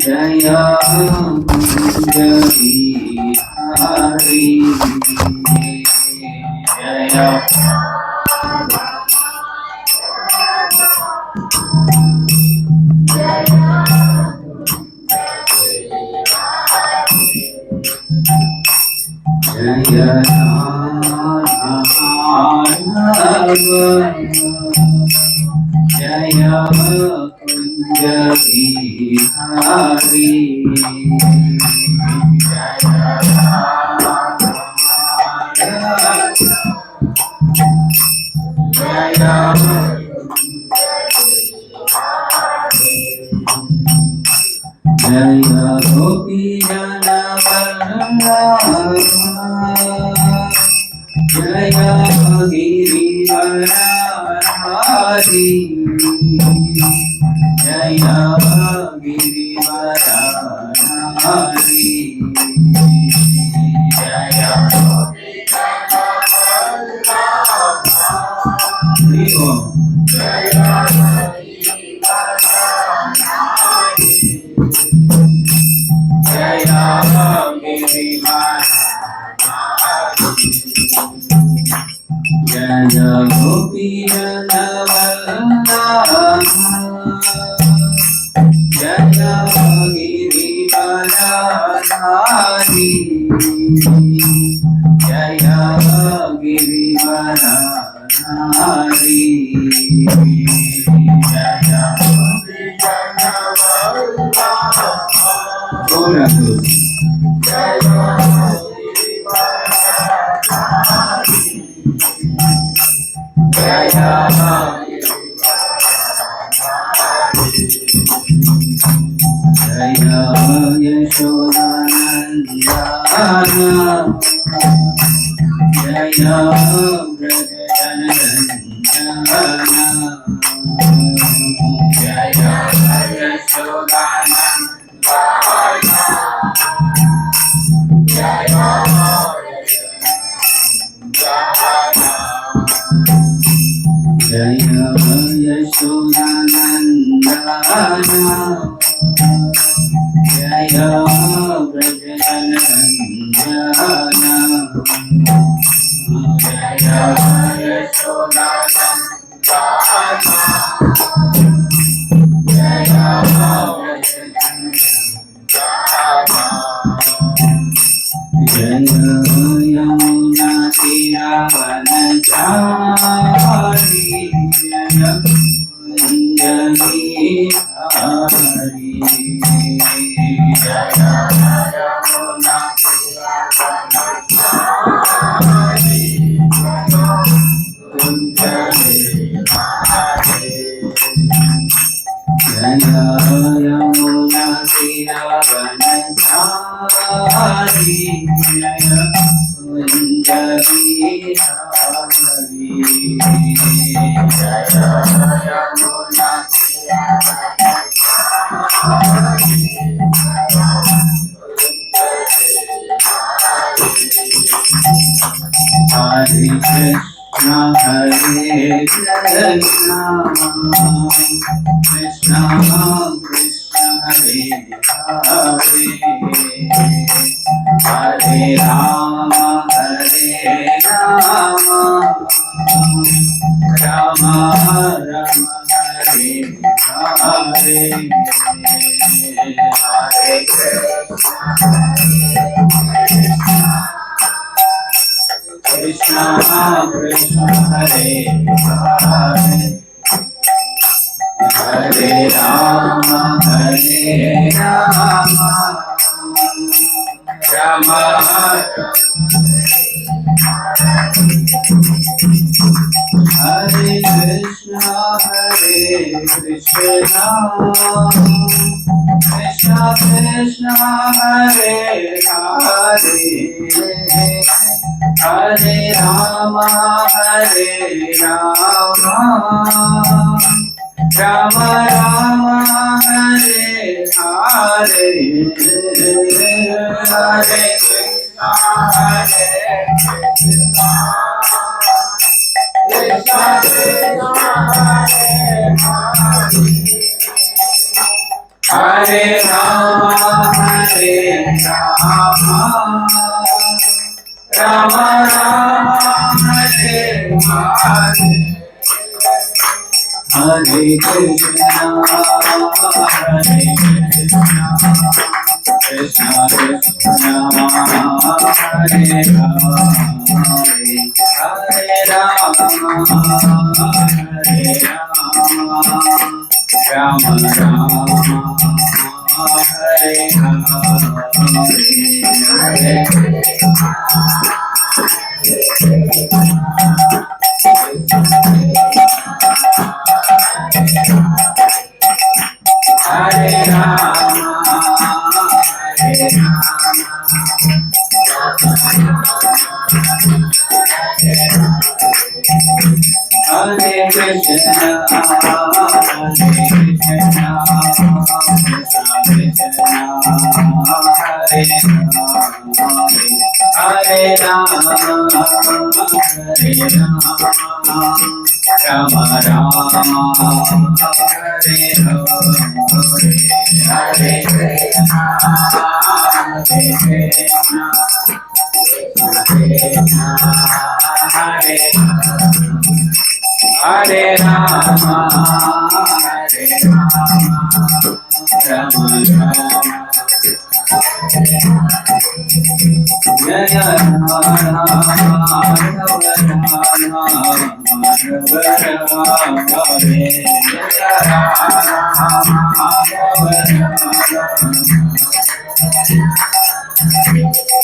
जय कुंज बिहारी जय जय जय कुंज बिहारी जय गोपी जय गिरिवरारी जय गिरिवरारी जय जय गोपी जय गिरिवरारी जय गिरिवरारी जय यशोदानंदन जय ब्रजनंदन जय यशोदानंदन जय जय यशोदानंदन जय ब्रजनंदन जय यशोदानंदन जय जय यमुना तीरावनचारी जय कुंज बिहारी जय यमुना तीरावनचारी कुंज बिहारी जय यमुना तीरावनचारी जय कुंज बिहारी जय यमुना हरे कृष्ण कृष्ण कृष्ण हरे हरे हरे राम राम राम हरे हरे हरे कृष्ण कृष्ण हरे हरे हरे राम राम हरे कृष्ण कृष्ण कृष्ण हरे हरे हरे राम राम राम हरे हरे हरे कृष्ण कृष्ण हरे Hare Rama, Rama Rama, Hare Hare, Hare Krishna, Hare Krishna, Krishna Krishna, Hare Rama, Hare Rama, Hare Rama, Rama Rama, Hare Hare, Hare Rama, Hare Hare Krishna, Hare Krishna, Krishna Krishna, Hare Rama, Hare Rama, Rama Rama, Hare Hare, Hare Krishna, Hare Krishna, Krishna Hare Hare Rama, Hare Rama, Rama Rama, Jaya Rama,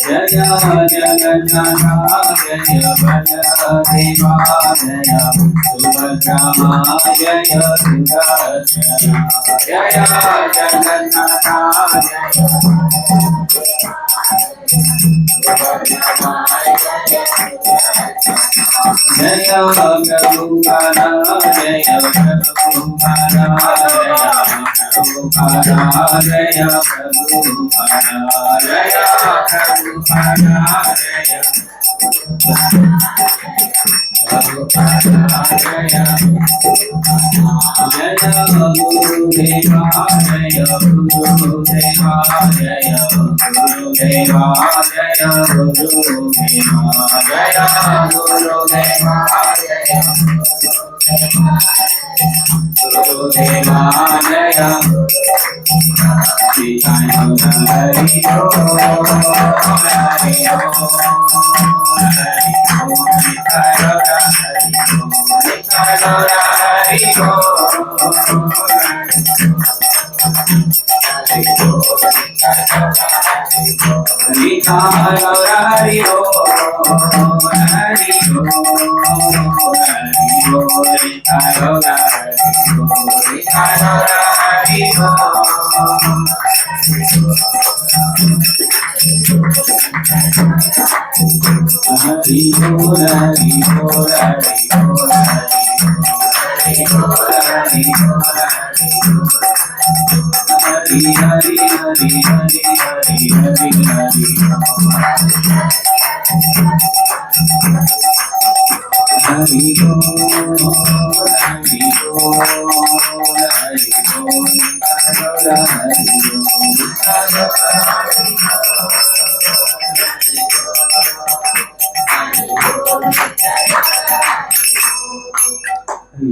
Jaya Jagannatha Jaya Baladeva Jaya Subhadra Jaya Sudarshana Jaya Jagannatha Jaya Prabhupada Jaya Prabhupada Jaya Prabhupada Jaya Prabhupada Jaya Prabhupada Jaya Prabhupada Jaya Jaya Gurudeva Jaya Gurudeva Jaya Gurudeva Jaya Gurudeva Jaya Gurudeva Jaya Gurudeva Jaya Hari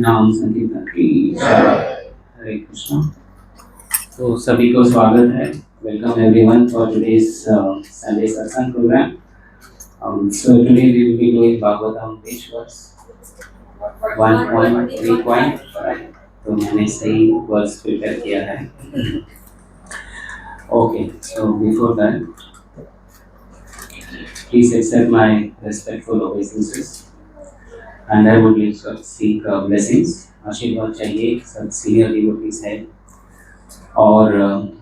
नाम संकीर्तन की हरे कृष्णा। तो सभी को स्वागत है। Welcome everyone for today's Sunday सत्संग programme. So today we will be doing Bhagavatam which verse 1.3. तो मैंने सही वर्स प्रिपेयर किया है। Okay, so before that, please accept my respectful obeisances. And I would seek blessings. आशीर्वाद चाहिए सब senior devotees हैं और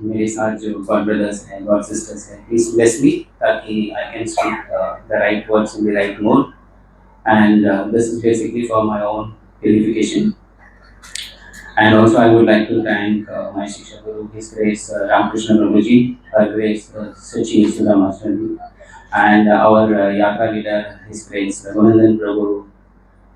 मेरे साथ जो गॉड ब्रदर्स हैं, गॉड सिस्टर्स हैं, प्लीज ब्लेस मी ताकि I can speak the right words in the right mode and this is basically for my own purification. And also I would like to thank my Shiksha Guru, His Grace Ramakrishna Prabhuji, Her Grace Sachi Sudha Master Ji, and our Yatra leader, His Grace Raghunandan Prabhu,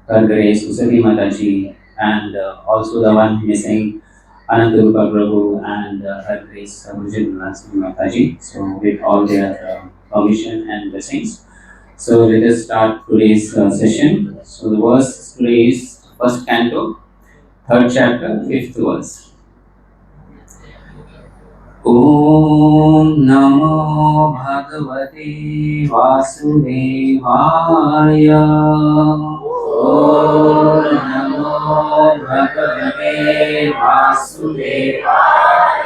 Her Grace Usati Mataji, and also the one missing Anantarupa Prabhu and Her Grace Gurujit Lakshmi Mataji. So with all their permission and blessings. So let us start today's session. So the verse today is first canto, third chapter, fifth verse. ॐ नमो भगवते वासुदेवाय। ॐ नमो भगवते वासुदेवाय।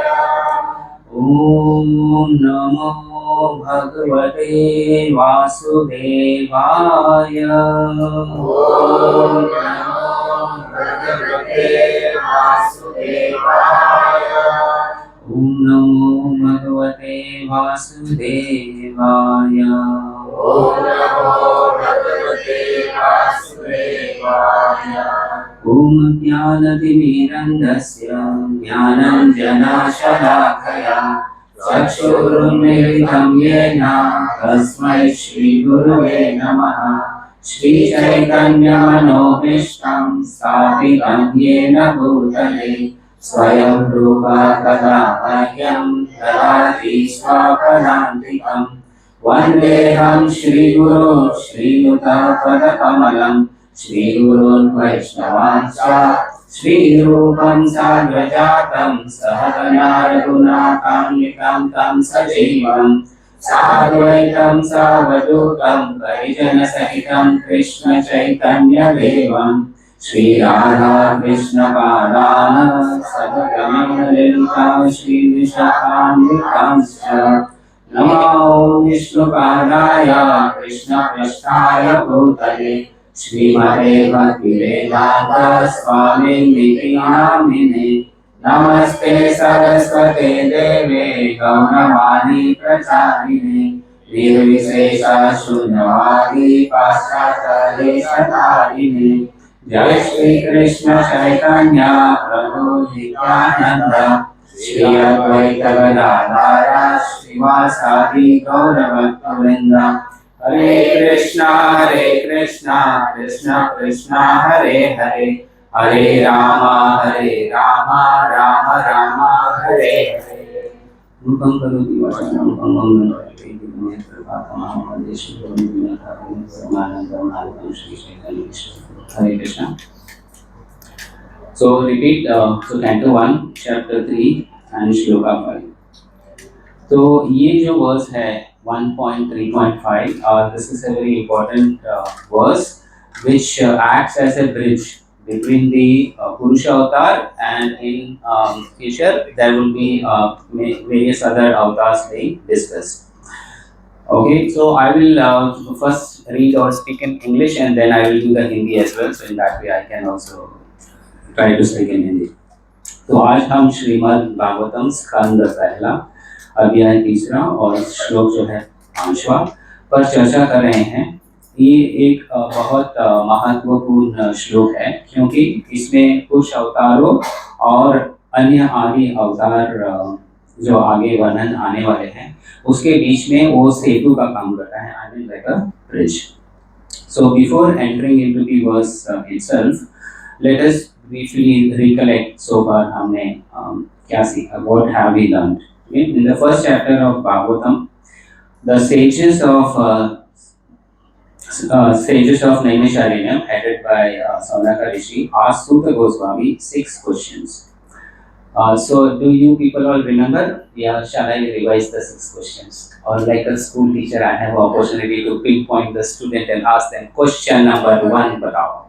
ॐ नमो भगवते वासुदेवाय। ॐ नमो भगवते वासुदेवाय। ॐ नमो भगवते वासुदेवाय। ॐ नमो भगवते वासुदेवाय। ॐ ज्ञानतिमिरन्धस्य ज्ञानाञ्जनशलाकया चक्षुरुन्मीलितं येन तस्मै श्रीगुरुवे नमः। श्रीचैतन्यमनोभीष्टं स्थापितं येन भूतले स्वयं रूपा कदा मह्यं ददाति स्वपदान्तिकं। वन्देऽहं श्रीगुरो श्रीयुतपदकमलं श्रीगुरोन् वैष्णवांश्च श्रीरूपं साग्रजातं सहगना रघुनाथान्वितं तं सजीवं साद्वैतं सावधूतं परिजनसहितं कृष्णचैतन्यदेवं श्री राधा कृष्ण पादान् सद्गमं ललिता श्री विशाखान्वितांश्च। नमो विष्णुपादाय कृष्णपृष्ठाय भूतले श्रीमते भक्तिवेदान्त स्वामिनिति नामिने। नमस्ते सरस्वते देवे गौरवाणी प्रचारिणे निर्विशेष शून्यवादी पाश्चात्यदेशतारिणे। जय श्री कृष्ण चैतन्य प्रभु नित्यानंद श्री अद्वैत गदाधर श्रीवासादि गौरभक्तवृंद। हरे कृष्णा कृष्ण कृष्ण हरे हरे हरे राम राम राम हरे हरे। रूपं करोति वचनं भंगं न करोति Hare Krishna. So repeat. So Canto 1, Chapter 3 and Shloka 5. तो ये जो वर्स है 1.3.5, this is a very important verse which acts as a bridge between the Purusha avatar, and in future there will be various other avatars being discussed. Okay, so I will first read or speak in English and then I will do the Hindi as well. So in that way I can also try to speak in Hindi. तो आज हम श्रीमद् भागवतम स्कंद पहला अध्याय तीसरा और श्लोक जो है 5वां पर चर्चा कर रहे हैं। ये एक बहुत महत्वपूर्ण श्लोक है क्योंकि इसमें कुछ अवतारों और अन्य आदि अवतार जो आगे वर्णन आने वाले हैं उसके बीच में वो सेतु का काम करता है, I mean like a bridge. So before entering into the verse itself, let us briefly recollect so far हमने क्या सीखा, what have we learned. In the first chapter of Bhagavatam, the sages of Naimisharanyam headed by Saunaka Rishi asked Suta Goswami 6 questions. So do you people all remember? Yeah, shall I revise the 6 questions? Or like a school teacher, I have opportunity to pinpoint the student and ask them question number 1 batao.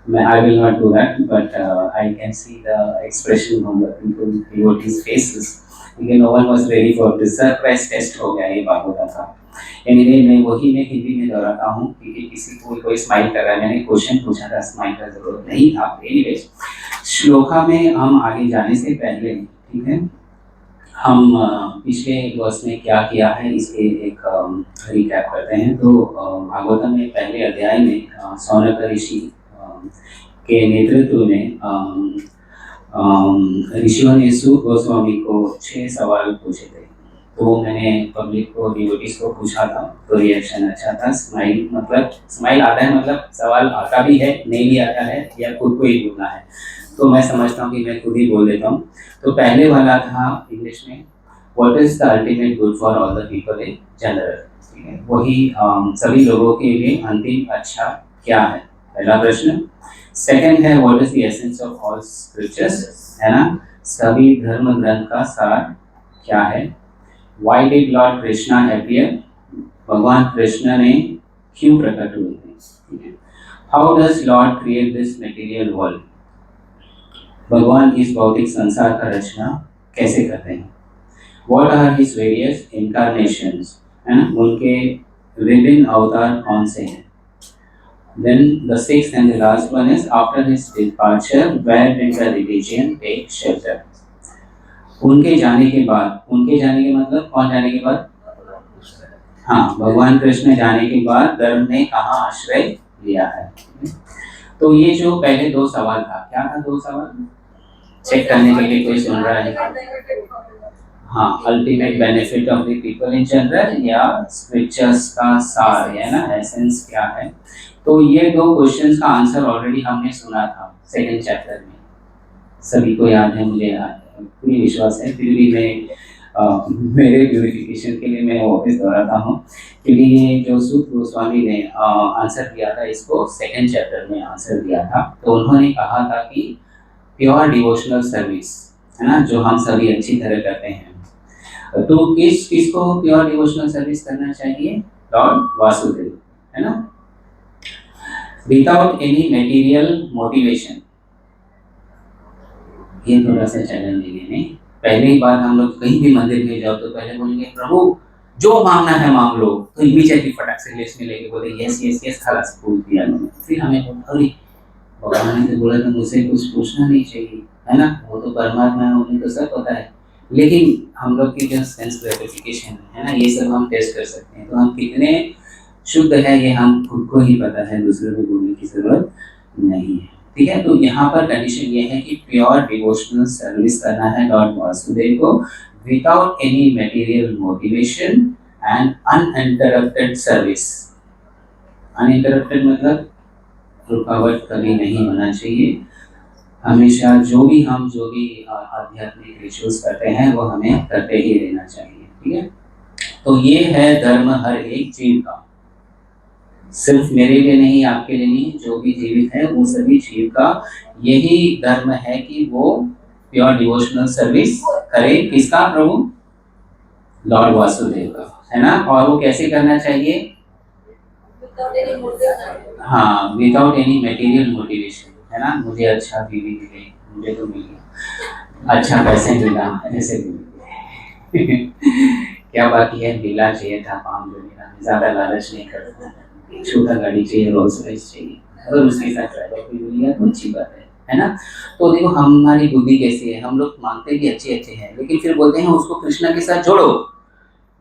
I will not do that, but I can see the expression on the people devotees' faces. Because no one was ready for this surprise test हो गया ये भागवत का। Anyway, मैं हिंदी में दोहराता हूँ क्योंकि किसी को कोई स्माइल कर रहा है, मैंने क्वेश्चन पूछा था, स्माइल का जरूरत नहीं था। Anyway, श्लोका में हम आगे जाने से पहले, ठीक है, हम पिछले वर्ष में क्या किया है इसके एक रिकैप करते हैं। तो भागवतम में पहले अध्याय में सौनक ऋषि के नेतृत्व में ऋषियों ने सूत गोस्वामी को 6 सवाल पूछे थे। तो वो मैंने पब्लिक को, डिवोटीज को पूछा था, तो रिएक्शन अच्छा था। स्माइल मतलब स्माइल आता है मतलब सवाल आता भी है, नहीं भी आता है, या खुद को ही बोलना है। तो मैं समझता हूँ कि मैं खुद ही बोल देता हूँ। तो पहले वाला था इंग्लिश में, what is the ultimate good for all the people in general. वही सभी लोगों के लिए अंतिम अच्छा क्या है, पहला प्रश्न। सेकंड है what is the essence of all scriptures, है ना, सभी धर्म ग्रंथ का सार क्या है। Why did lord Krishna appear, भगवान कृष्ण ने क्यों प्रकट हुए थे। How does lord create this material world, भगवान इस भौतिक संसार का रचना कैसे करते हैं। What are his various incarnations, है ना, उनके विभिन्न अवतार कौन से हैं। Then the sixth and the last one is after his departure, where did the religion take shelter? उनके जाने के बाद, उनके जाने के मतलब कौन जाने के बाद, हाँ, भगवान कृष्ण जाने के बाद धर्म ने कहाँ आश्रय लिया है। तो ये जो पहले दो सवाल था, क्या था दो सवाल, चेक करने के लिए कोई सुन रहा है। हाँ, ultimate benefit of the people in general, या स्क्रिप्चर्स का सार, है ना, एसेंस क्या है। तो ये दो क्वेश्चंस का आंसर ऑलरेडी हमने सुना था सेकंड चैप्टर में, सभी को याद है, मुझे पूरी विश्वास है। फिर भी मैं मेरे प्यूरिफिकेशन के लिए मैं वापस दोहराता हूँ, क्योंकि ये जो सूत गोस्वामी ने आंसर दिया था, इसको सेकंड चैप्टर में आंसर दिया था। तो उन्होंने कहा था कि प्योर डिवोशनल सर्विस, है ना, जो हम सभी अच्छी तरह करते हैं, तो किसको प्योर डिवोशनल सर्विस करना चाहिए, लॉर्ड वासुदेव, है ना, विदाउट एनी मटेरियल मोटिवेशन। ये थोड़ा सा चैलेंज लेने, पहले ही बार हम लोग कहीं भी मंदिर में जाओ तो पहले बोलेंगे प्रभु जो मांगना है मांग लो, तो इमीडिएटली फटाक से लिस्ट में लेके बोले यस यस यस, खलास बोल दिया उन्होंने। फिर हमें बोला अरे भगवान ने तो बोला था मुझसे कुछ पूछना नहीं चाहिए, है ना, वो तो परमात्मा है, उन्हें तो सब पता है। लेकिन हम लोग की जो सेंस ग्रेटिफिकेशन है ना, ये सब हम टेस्ट कर सकते हैं, तो हम कितने शुद्ध है ये हम खुद को ही पता है, दूसरे को बोलने की जरूरत नहीं है। ठीक है, तो यहाँ पर कंडीशन ये है कि प्योर डिवोशनल सर्विस करना है लॉर्ड वासुदेव को without any material motivation and uninterrupted service. Uninterrupted मतलब रुकावट कभी नहीं होना चाहिए, हमेशा जो भी आध्यात्मिक रिचुअल्स करते हैं वो हमें करते ही रहना चाहिए। ठीक है, तो ये है धर्म हर एक जीव का, सिर्फ मेरे लिए नहीं, आपके लिए नहीं, जो भी जीवित है वो सभी जीव का यही धर्म है कि वो प्योर डिवोशनल सर्विस करे। किसका, प्रभु लॉर्ड वासुदेव का, है ना। और वो कैसे करना चाहिए, हाँ, विदाउट एनी मटेरियल मोटिवेशन, है ना, मुझे अच्छा बीवी मिले, मुझे तो मिल गया, अच्छा पैसे मिला, ऐसे मिले क्या बाकी है, मिला चाहिए था पाम जो मिला, ज्यादा लालच नहीं करता, छोटा गाड़ी चाहिए, रोल्स रॉयस चाहिए, अगर उसके साथ ड्राइवर भी मिल गया तो अच्छी बात है ना। तो देखो हमारी बुद्धि कैसी है, हम लोग मांगते भी अच्छे अच्छे हैं, लेकिन फिर बोलते हैं उसको कृष्णा के साथ जोड़ो।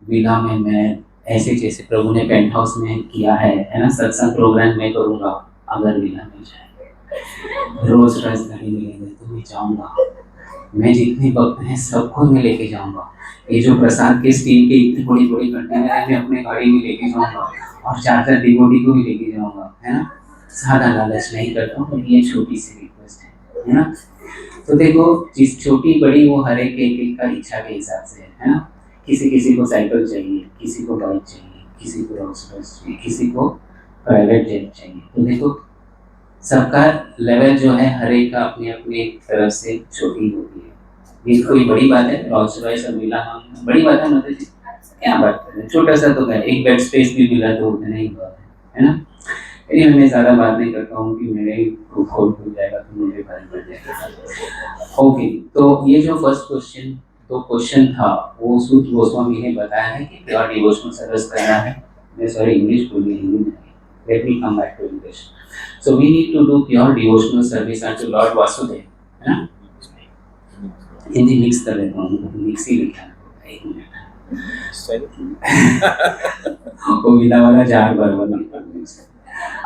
विला में मैं ऐसे जैसे प्रभु ने पेंट हाउस में किया है ना, सत्संग प्रोग्राम में करूंगा, अगर विला में जाए, रोज रॉयस गाड़ी मिलेंगे तो मैं जाऊंगा, मैं जितने भक्त हैं सबको मैं लेके जाऊंगा, ये जो प्रसाद के स्टील के इतनी बड़ी बड़ी कंटेनर है मैं अपने गाड़ी में लेके जाऊंगा, और चार डिवोटी को भी लेके जाऊंगा, है ना। ज्यादा लालच नहीं करता हूँ, ये छोटी सी रिक्वेस्ट है ना। तो देखो जिस छोटी बड़ी वो हर एक का इच्छा के हिसाब से है ना। किसी किसी को साइकिल चाहिए, किसी को बाइक चाहिए, किसी को रोल्स रॉयस चाहिए, किसी को प्राइवेट जेट चाहिए। तो देखो सबका लेवल जो है हर एक का अपनी अपनी तरफ से छोटी होती है। ये कोई बड़ी बात है, रोल्स रॉयस और मिला बड़ी बात है, मतलब क्या बात है, छोटा सा तो है, एक बेड स्पेस भी मिला तो उतना ही बात है ना। लेकिन मैं ज़्यादा बात नहीं करता हूँ कि मेरे को खोल खुल जाएगा तो मुझे भारी पड़ जाएगा। ओके, तो ये जो फर्स्ट क्वेश्चन तो क्वेश्चन था वो सूत गोस्वामी ने बताया है कि प्योर डिवोशनल सर्विस करना है। मैं सॉरी इंग्लिश बोली, हिंदी में, let me come back to English. So we need to do pure devotional service to lord Vasudev, है ना। हिंदी मिक्स कर लेता हूँ, मिक्स ही लिखा है, एक मिनट वो विदा वाला 4 बार वाला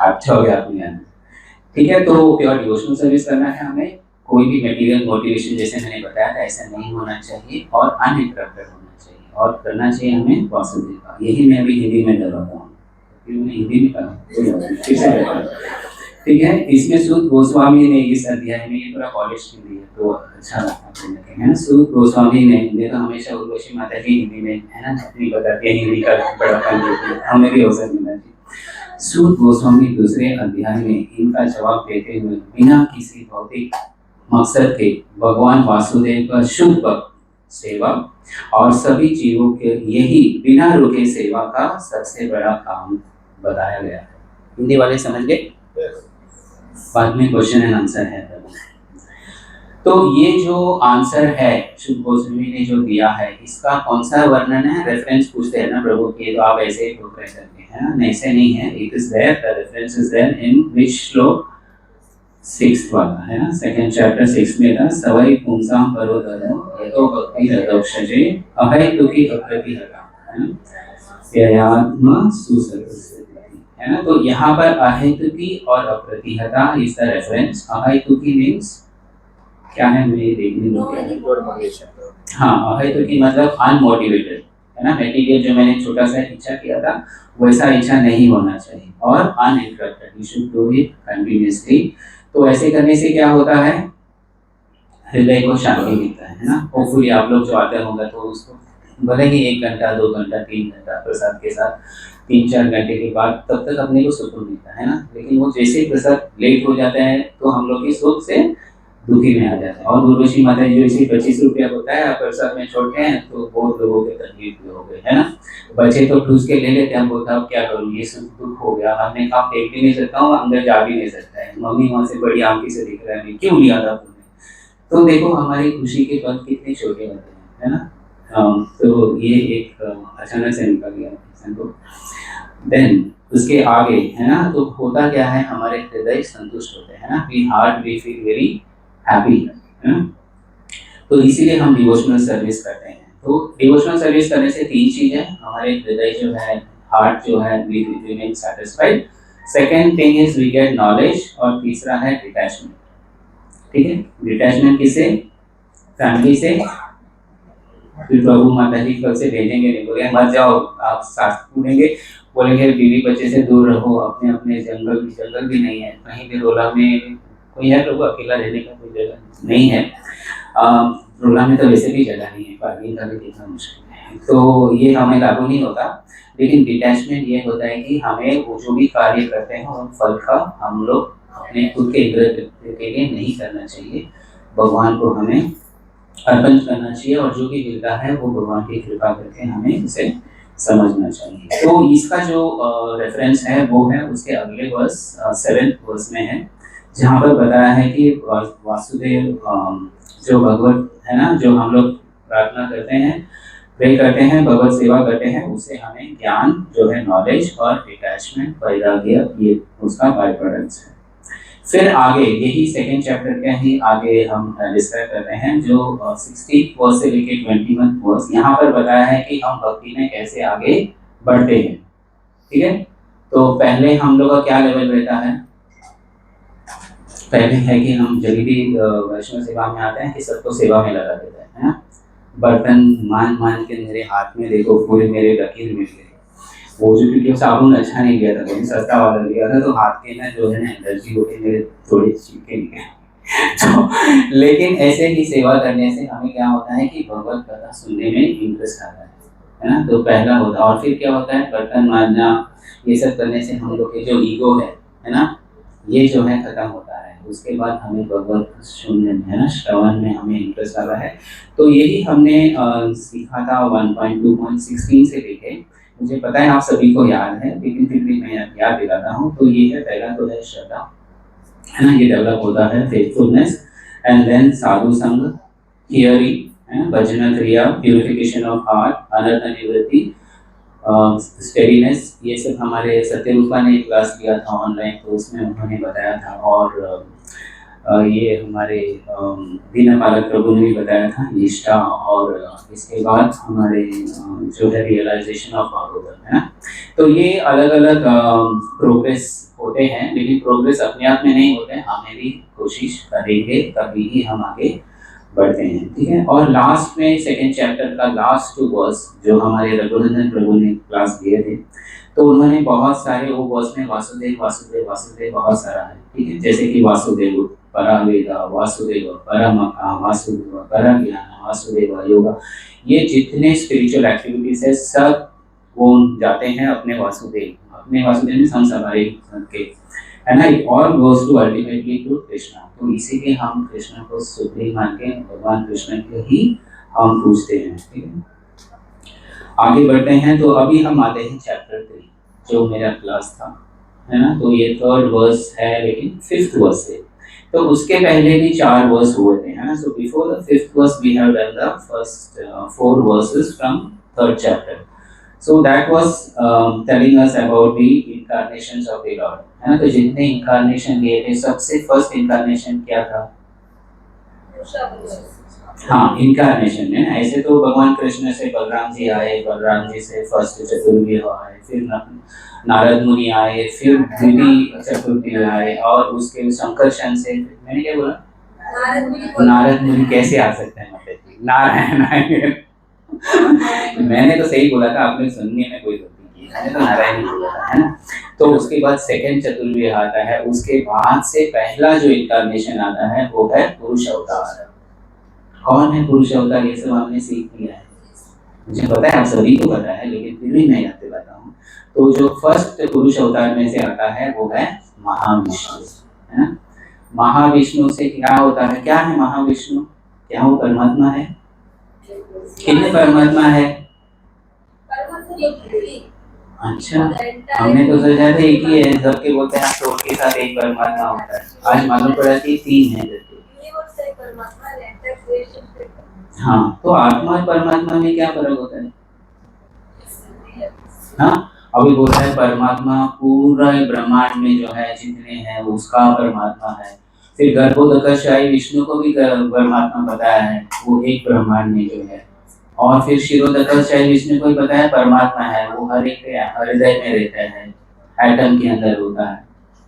अच्छा हो गया अपने यहाँ। ठीक है, तो प्योर डिवोशनल सर्विस करना है हमें, कोई भी मटेरियल मोटिवेशन जैसे मैंने बताया था ऐसा नहीं होना चाहिए, और अनइंटरप्टेड होना चाहिए। और करना चाहिए हमें वासुदेव का। यही मैं अभी हिंदी में डरवाता हूँ, हिंदी में कहा, ठीक है। इसमें सूत गोस्वामी ने इस अध्याय में, ये पूरा कॉलेज के लिए तो अच्छा लगता है ना। सूत गोस्वामी ने तो हमेशा उर्वशी माता जी हिंदी में है ना अपनी बताती है, हिंदी का बड़ापन देती है, हमें भी अवसर मिलना चाहिए। सूत गोस्वामी दूसरे अध्याय में इनका जवाब देते हुए बिना किसी भौतिक मकसद के भगवान वासुदेव का शुद्ध भक्त सेवा और सभी जीवों के यही बिना रुके सेवा का सबसे बड़ा काम बताया गया है। हिंदी वाले समझ गए? बाद में क्वेश्चन एंड आंसर है। तो ये जो आंसर है शुद्ध गोस्वामी ने जो दिया है, इसका कौन सा वर्णन है? रेफरेंस पूछते हैं ना प्रभु के, तो आप ऐसे ही ठोक रहे करते हैं ना, ऐसे नहीं है। It is there, the reference is there in which श्लोक? 6th वाला है ना, 2nd चैप्टर 6 में था। सवई पुंसाम परो धर्मो यतो भक्ति रदोक्षजे अहैतुकी अप्रतिहता, है ना, ययात्मा सुसर्गस्य, है ना। तो यहाँ पर अहेतुकी और अप्रतिहता इज द रेफरेंस। अहेतुकी मींस क्या है, मुझे देखने दो। हाँ, अहेतुकी मतलब अनमोटिवेटेड, है ना। मटेरियल जो मैंने छोटा सा इच्छा किया था वैसा इच्छा नहीं होना चाहिए, और uninterrupted, you should do it continuously. तो ऐसे करने से क्या होता है? हृदय को शांति मिलता है ना। होपफुली आप लोग जो आते होंगे तो उसको भले ही 1 घंटा 2 घंटा 3 घंटा प्रसाद के साथ 3-4 घंटे के बाद तब तक अपने को सुकून मिलता है ना। लेकिन वो जैसे ही प्रसाद लेट हो जाता है तो हम लोग की सुख से दुखी में आ जाते हैं। और उर्वशी माता जी इसी 25 रुपया होता है, आप प्रसाद में छोड़ते हैं तो बहुत लोगों के तकलीफ भी हो गए, है ना। बच्चे तो ठूस के ले लेते हैं, हम बोलते हैं क्या करूँ, ये सुख दुख हो गया। हमने कहा देख भी नहीं सकता हूँ, अंदर जा भी नहीं सकता है, मम्मी वहाँ से बड़ी आंखी से दिख रहा है, क्यों लिया था तुमने? तो देखो हमारी खुशी के पल कितने छोटे होते हैं, है ना। तो ये एक अचानक से निकल गया इंसान को। देन उसके आगे है ना, तो होता क्या है, हमारे हृदय संतुष्ट होते हैं ना, we heart we feel very happy, है ना। तो इसीलिए हम डिवोशनल सर्विस करते हैं। तो डिवोशनल सर्विस करने से 3 चीजें, हमारे हृदय जो है, हार्ट जो है, we remain satisfied. Second thing is we get knowledge, और तीसरा है डिटैचमेंट। ठीक है, डिटैचमेंट किससे? फैमिली से। फिर प्रभु माता जी कल से भेजेंगे, नहीं बोलेंगे मत जाओ, आप शास्त्र पढ़ेंगे, बोलेंगे बीवी बच्चे से दूर रहो, अपने अपने जंगल भी नहीं है कहीं भी। रोला में कोई है प्रभु? अकेला रहने का कोई जगह नहीं है। रोला में तो वैसे भी जगह नहीं है, पार्किंग का भी देखना मुश्किल है, तो ये हमें लागू नहीं होता। लेकिन डिटैचमेंट ये होता है कि हमें वो जो भी कार्य करते हैं उन फल का हम लोग अपने खुद के के लिए नहीं करना चाहिए, भगवान को हमें अर्पण करना चाहिए, और जो भी मिलता है वो भगवान की कृपा करके हमें उसे समझना चाहिए। तो इसका जो रेफरेंस है वो है उसके अगले वर्स 7th वर्स में है, जहाँ पर बताया है कि वासुदेव जो भगवत है ना, जो हम लोग प्रार्थना करते हैं, प्रे करते हैं, भगवत सेवा करते हैं, उससे हमें ज्ञान जो है, नॉलेज और डिटैचमेंट, वैराग्य, ये उसका बाय प्रोडक्ट्स है। फिर आगे यही 2nd चैप्टर के ही आगे हम डिस्कस कर रहे हैं, जो 60th वर्स से लेके 21st वर्स, यहाँ पर बताया है कि हम भक्ति में कैसे आगे बढ़ते हैं। ठीक है, तो पहले हम लोग का क्या लेवल रहता है? पहले है कि हम जब भी वैष्णव सेवा में आते हैं कि सबको सेवा में लगा देते हैं, है ना। बर्तन मान के मेरे हाथ में देखो पूरे मेरे लकीर मिल गए, वो जो क्योंकि साबुन अच्छा नहीं लिया था, बहुत सस्ता वाला लिया था, तो हाथ के ना जो है ना एलर्जी होके मेरे थोड़े छींके निकले। तो लेकिन ऐसे ही सेवा करने से हमें क्या होता है कि भगवत कथा सुनने में इंटरेस्ट आता है ना। तो पहला होता है, और फिर क्या होता है, बर्तन मांजना ये सब करने से हम लोग के जो ईगो है ना, ये जो है खत्म होता है। उसके बाद हमें भगवत सुनने में, है ना, श्रवण में हमें इंटरेस्ट आता है। तो यही हमने सीखा था 1.2.16 से लेके, मुझे पता है आप सभी को याद है, लेकिन फिर भी मैं याद दिलाता हूँ। तो ये है, पहला तो है श्रद्धा, है ना, ये डेवलप होता है, फेथफुलनेस, एंड देन साधु संग, हियरिंग, है ना, भजन क्रिया, प्यूरिफिकेशन ऑफ हार्ट, अनर्थ निवृत्ति, स्टेडीनेस, ये सब हमारे सत्यरूपा ने क्लास लिया था ऑनलाइन, तो उसमें उन्होंने बताया था। और ये हमारे दीन पालक प्रभु ने भी बताया था, निष्ठा, और इसके बाद हमारे जो है रियलाइजेशन ऑफ भागवत, है ना। तो ये अलग अलग प्रोग्रेस होते हैं, लेकिन प्रोग्रेस अपने आप में नहीं होते हैं, हमें भी कोशिश करेंगे तभी ही हम आगे बढ़ते हैं, ठीक है। और लास्ट में सेकेंड चैप्टर का लास्ट 2 वर्स जो हमारे रघुनंदन प्रभु ने क्लास दिए थे, तो उन्होंने बहुत सारे वो वर्स में वासुदेव वासुदेव वासुदेव बहुत सारा है, ठीक है। जैसे कि वासुदेव परावेदा, वासुदेव परमका, वासुदेव परज्ञान, वासुदेव योगा, ये जितने स्पिरिचुअल एक्टिविटीज है सब वो जाते हैं अपने वासुदेव में संसारी के, है ना। It all goes to ultimately to Krishna. तो इसीलिए हम कृष्ण को सुप्रीम मान के भगवान कृष्ण को ही हम पूछते हैं, ठीक है। आगे बढ़ते हैं, तो अभी हम आते हैं चैप्टर 3 जो मेरा क्लास था, है ना। तो ये 3rd वर्स है लेकिन 5th वर्स है, तो उसके पहले भी 4 वर्स हुए थे, है ना। So before the 5th verse we have done the first 4 verses from 3rd chapter. So that was telling us about the incarnations of the Lord, है ना। तो जितने incarnation लिए थे, सबसे फर्स्ट incarnation क्या था? हाँ, incarnation है ना। ऐसे तो भगवान कृष्ण से बलराम जी आए, बलराम जी से फर्स्ट चतुर्विह आए, फिर नारद मुनि आए, फिर द्वितीय चतुर्थी आए, और उसके संकर्षण से, मैंने क्या बोला? नारद मुनि कैसे आ सकते हैं? मतलब नारायण आए। मैंने तो सही बोला था, आपने सुनने में कोई गलती की, मैंने तो नारायण ही बोला था, है ना। तो उसके बाद सेकंड चतुर्विह आता है, उसके बाद से पहला जो इंकारनेशन आता है वो है पुरुष अवतार। कौन है पुरुष अवतार? ये सब हमने सीख लिया है, मुझे पता है, आप सभी को पता है, लेकिन फिर भी मैं याद दिलाता हूँ। तो जो फर्स्ट पुरुष अवतार में से आता है वो है महाविष्णु, है ना। महाविष्णु से क्या होता है? क्या है महाविष्णु? क्या वो परमात्मा है? कितने परमात्मा है? अच्छा, हमने तो सोचा था एक ही है, सबके बोलते हैं तो के साथ एक परमात्मा होता है, आज मालूम पड़ा कि 3 है। हाँ, तो आत्मा और परमात्मा में क्या फर्क होता है? हाँ, अभी बोलता है परमात्मा पूरा ब्रह्मांड में जो है जितने हैं उसका परमात्मा है। फिर गर्भोदकशाही विष्णु को भी परमात्मा बताया है, वो एक ब्रह्मांड में जो है। और फिर शिरोदकशाही विष्णु को भी बताया परमात्मा है, वो हर एक हृदय में रहता है, एटम के अंदर होता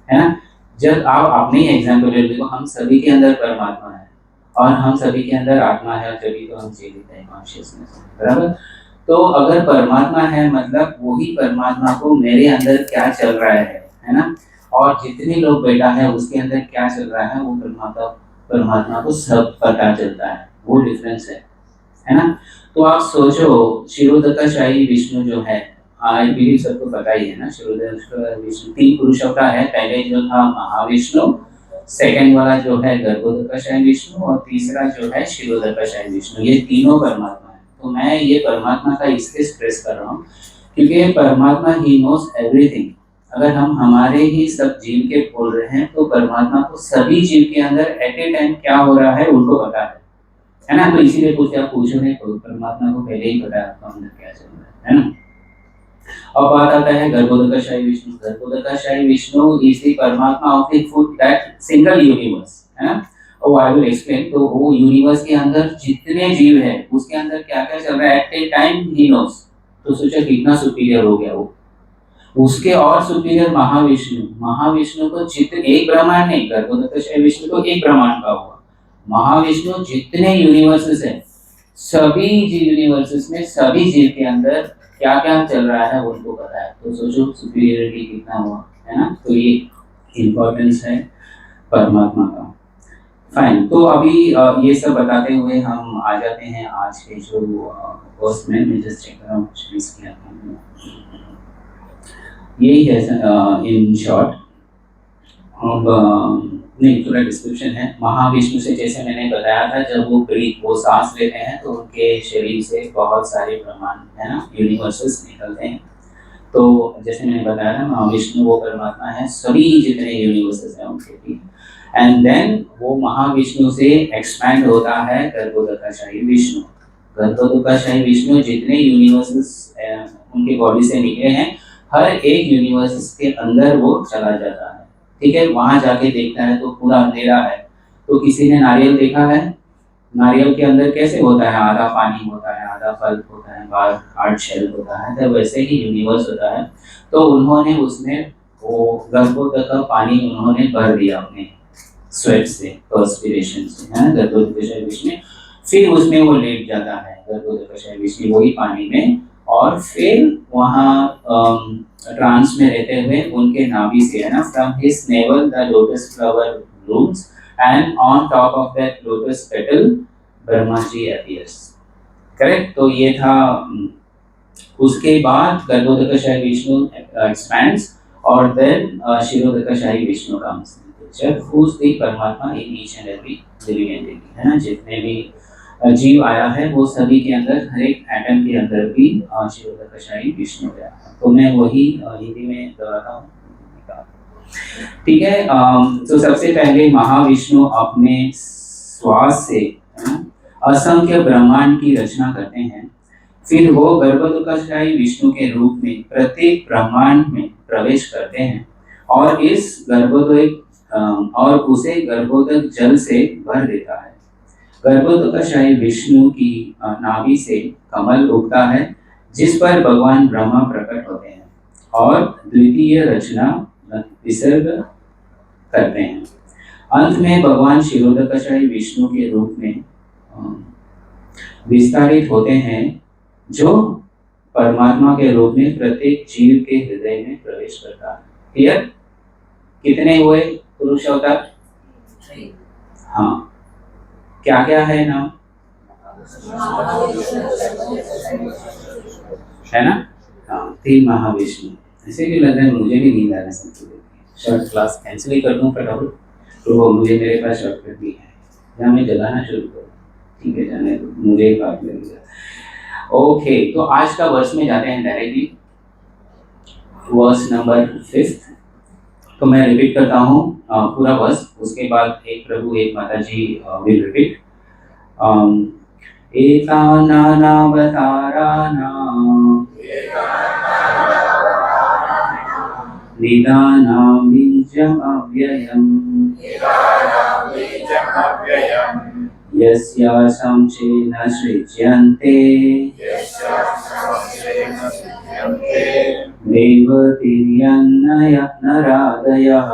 है ना। जब आप अपने ही एग्जाम्पल ले लो, हम सभी के अंदर परमात्मा है और हम सभी के अंदर आत्मा है, तभी तो हम जीवित हैं कॉन्शियसनेस, बराबर। तो अगर परमात्मा है मतलब वही परमात्मा को मेरे अंदर क्या चल रहा है ना। और जितने लोग बैठा है उसके अंदर क्या चल रहा है वो परमात्मा को सब पता चलता है, वो डिफरेंस है ना। तो आप सोचो, शिरोदकशाही विष्णु जो है, आई बिलीव सबको पता ही है ना, शिरोदकशाही विष्णु 3 पुरुष अवतार है। पहले जो था महाविष्णु, सेकंड वाला जो है गर्भोदकशाही विष्णु, और तीसरा जो है शिरोदकशाही विष्णु, ये तीनों परमात्मा। तो मैं ये परमात्मा का इसलिए स्ट्रेस कर रहा हूँ क्योंकि परमात्मा ही नोस एवरीथिंग। अगर हम हमारे ही सब जीव के बोल रहे हैं तो परमात्मा को सभी जीव के अंदर एट ए टाइम क्या हो रहा है उनको पता है ना। तो इसीलिए आप पूछो नहीं, तो परमात्मा को पहले ही पता है आपका अंदर क्या चल रहा है ना। अब बात आता है गर्भोदकशाही विष्णु। गर्भोदकशाही विष्णु इज द परमात्मा of the full that single universe, है ना। और आई विल एक्सप्लेन। तो वो यूनिवर्स के अंदर जितने जीव है उसके अंदर क्या क्या चल रहा है at a time he knows. तो सोचा कितना सुपीरियर हो गया वो। उसके और सुपीरियर महाविष्णु को जितने, एक ब्रह्मांड नहीं, गर्भोदकशाही विष्णु को एक ब्रह्मांड का हुआ। महाविष्णु जितने यूनिवर्सेस है, सभी यूनिवर्सेस में सभी जीव के अंदर क्या क्या चल रहा है उनको पता है। तो सोचो सुपीरियरिटी कितना हुआ, है ना। तो ये इम्पोर्टेंस है परमात्मा का। फाइन, तो अभी ये सब बताते हुए हम आ जाते हैं आज के जो वर्स में। मैं जस्ट चेक कर रहा हूँ यही है इन शॉर्ट। अब नहीं, थोड़ा डिस्क्रिप्शन है। महाविष्णु से जैसे मैंने बताया था, जब वो सांस लेते हैं तो उनके शरीर से बहुत सारे ब्रह्मांड, है ना, यूनिवर्सेस निकलते हैं। तो जैसे मैंने बताया था महाविष्णु वो परमात्मा है, सभी जितने यूनिवर्सेस हैं उनके भी। एंड देन वो महाविष्णु से एक्सपैंड होता है गर्भोदकशाही विष्णु। गर्भोदकशाही विष्णु जितने यूनिवर्सेस उनके बॉडी से निकले हैं, हर एक यूनिवर्स के अंदर वो चला जाता है, ठीक है। वहां जाके देखता है तो पूरा अंधेरा है। तो किसी ने नारियल देखा है? नारियल के अंदर कैसे होता है, आधा पानी होता है, आधा फल होता है, बाहर हार्ड शेल होता है, तो वैसे ही यूनिवर्स होता है। तो उन्होंने उसमें वो गर्भोदक का पानी उन्होंने भर दिया अपने स्वेट से, पर्स्पिरेशन से, है ना, गर्भोदकशाही विष्णु। फिर उसमें वो लेट जाता है गर्भोदक विष्णु वही पानी में, और फिर वहाँ ट्रांस में रहते हुए उनके नाभि से, है ना, from his navel the lotus flower blooms and on top of that lotus petal Brahma ji appears। Correct. तो ये था उसके बाद गर्भोदकशाही विष्णु expands और then क्षीरोदकशाही Vishnu comes in picture, who's the परमात्मा in each and every living entity, है ना, जितने भी जीव आया है वो सभी के अंदर, हर एक एटम के अंदर भी क्षीरोदकशाही विष्णु है। तो मैं वही हिंदी में दोहराता हूँ, ठीक है। तो सबसे पहले महाविष्णु अपने श्वास से असंख्य ब्रह्मांड की रचना करते हैं, फिर वो गर्भोदकशाही विष्णु के रूप में प्रत्येक ब्रह्मांड में प्रवेश करते हैं और इस गर्भोदक और उसे गर्भोदक जल से भर देता है। गर्भोदकशाही विष्णु की नाभि से कमल उगता है जिस पर भगवान ब्रह्मा प्रकट होते हैं और द्वितीय रचना विसर्ग करते हैं। अंत में भगवान क्षीरोदकशाही विष्णु के रूप में विस्तारित होते हैं जो परमात्मा के रूप में प्रत्येक जीव के हृदय में प्रवेश करता है। क्लियर? कितने हुए पुरुष अवतार? हाँ, क्या क्या है नाम? है ना? हाँ, 3 महाविष्णु। ऐसे भी लग रहा है मुझे भी नींद आ रहा है। शॉर्ट क्लास कैंसिल ही कर दूं फटाफट, तो मुझे मेरे पास शॉर्टकट भी है, या मैं जलाना शुरू करूँ? ठीक है, जाने दो, मुझे एक बात लगेगा। ओके, तो आज का वर्स में जाते हैं डायरेक्टली, वर्स नंबर 5। तो मैं रिपीट करता हूँ पूरा वर्स, उसके बाद एक प्रभु एक माता जी विल रिपीट। निदानां बीजम् अव्ययम् यस्यासां चेन सृज्यन्ते देवतिर्यन्नयः नरादयः।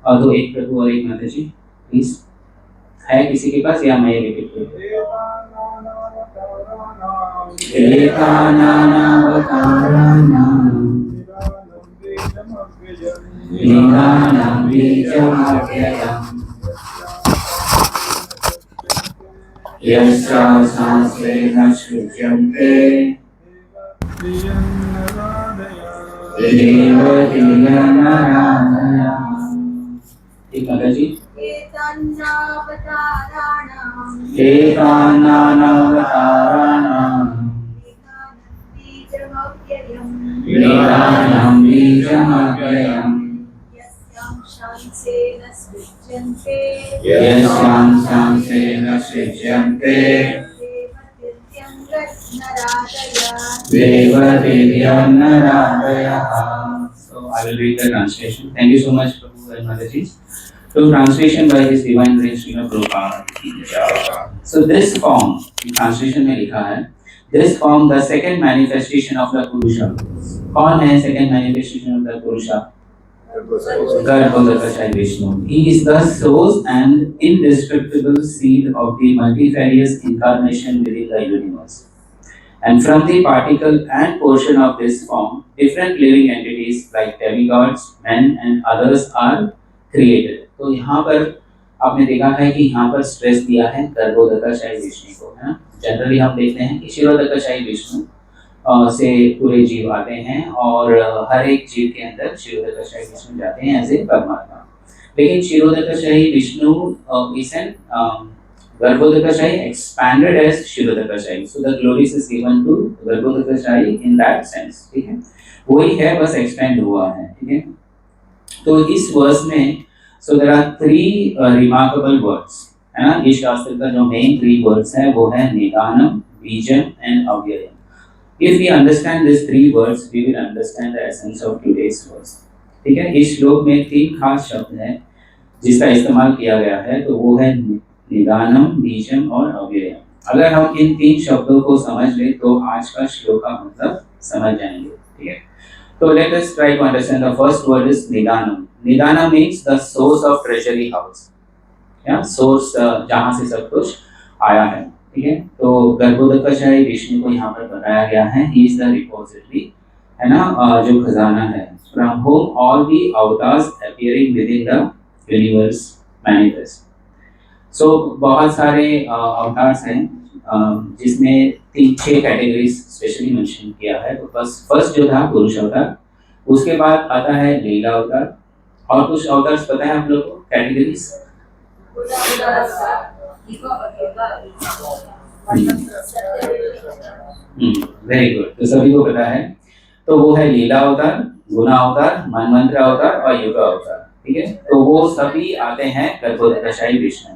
तो एक प्रभु और एक माता जी प्लीज, है किसी के पास, या मैं रिपीट करूं? ठीक माता जी। निदानं बीजमव्ययम् यस्यां सांसेन सृज्यन्ते देवतिर्यं नरादयः। So I will read the translation. Thank you so much, Prabhu and Mataji. So translation by His Divine Grace Srila Prabhupada. So this form, translation में लिखा है, this form the second manifestation of the Purusha. कौन है second manifestation of the Purusha? Garvodakashayi Vishnu. He is the source and indestructible seed of the multifarious incarnation within the universe. And from the particle and portion of this form, different living entities like demigods, men and others are created. तो यहाँ पर आपने देखा है कि यहाँ पर stress दिया है गर्भोदकशाही विष्णु को, है ना। जनरली हम देखते हैं कि क्षीरोदकशाही विष्णु से पूरे जीव आते हैं और हर एक जीव के अंदर क्षीरोदकशाही विष्णु जाते हैं एज ए परमात्मा। लेकिन Kshirodakashayi Vishnu is an Garbhodakashayi expanded as Kshirodakashayi, so the glories is given to Garbhodakashayi in that sense, ठीक है, वही है, बस expand हुआ है, ठीक है। तो इस वर्स में so there are 3 remarkable words, है ना। इस शास्त्र का जो मेन 3 words है वो है निदानम, बीजम and अव्ययम। If we understand these 3 words, we will understand the essence of today's verse, ठीक है। इस श्लोक में 3 खास शब्द हैं जिसका इस्तेमाल किया गया है, तो वो है निदानम, बीजम और अव्ययम। अगर हम इन 3 शब्दों को समझ लें तो आज का श्लोक का मतलब समझ जाएंगे, ठीक है। तो let us try to understand the first word is निदानम। निदानम means the source of treasury house, या सोर्स जहाँ से सब कुछ आया है, ठीक है। तो गर्भोदकशाही विष्णु को यहाँ पर बताया गया है, ही इज द रिपोजिटरी, है ना, जो खजाना है, from home all the avatars appearing with in the universe manifest. So बहुत सारे अवतार्स हैं जिसमें 6 कैटेगरीज स्पेशली मेंशन किया है। तो फर्स्ट जो था पुरुष अवतार, उसके बाद आता है लीला अवतार, और कुछ अवतार्स पता है आप लोग को कैटेगरीज? वेरी गुड, तो सभी को पता है। तो वो है लीला अवतार, गुना अवतार, मनमंत्र अवतार और युग अवतार, ठीक है। तो वो सभी आते हैं गर्भोदकशाही विष्णु।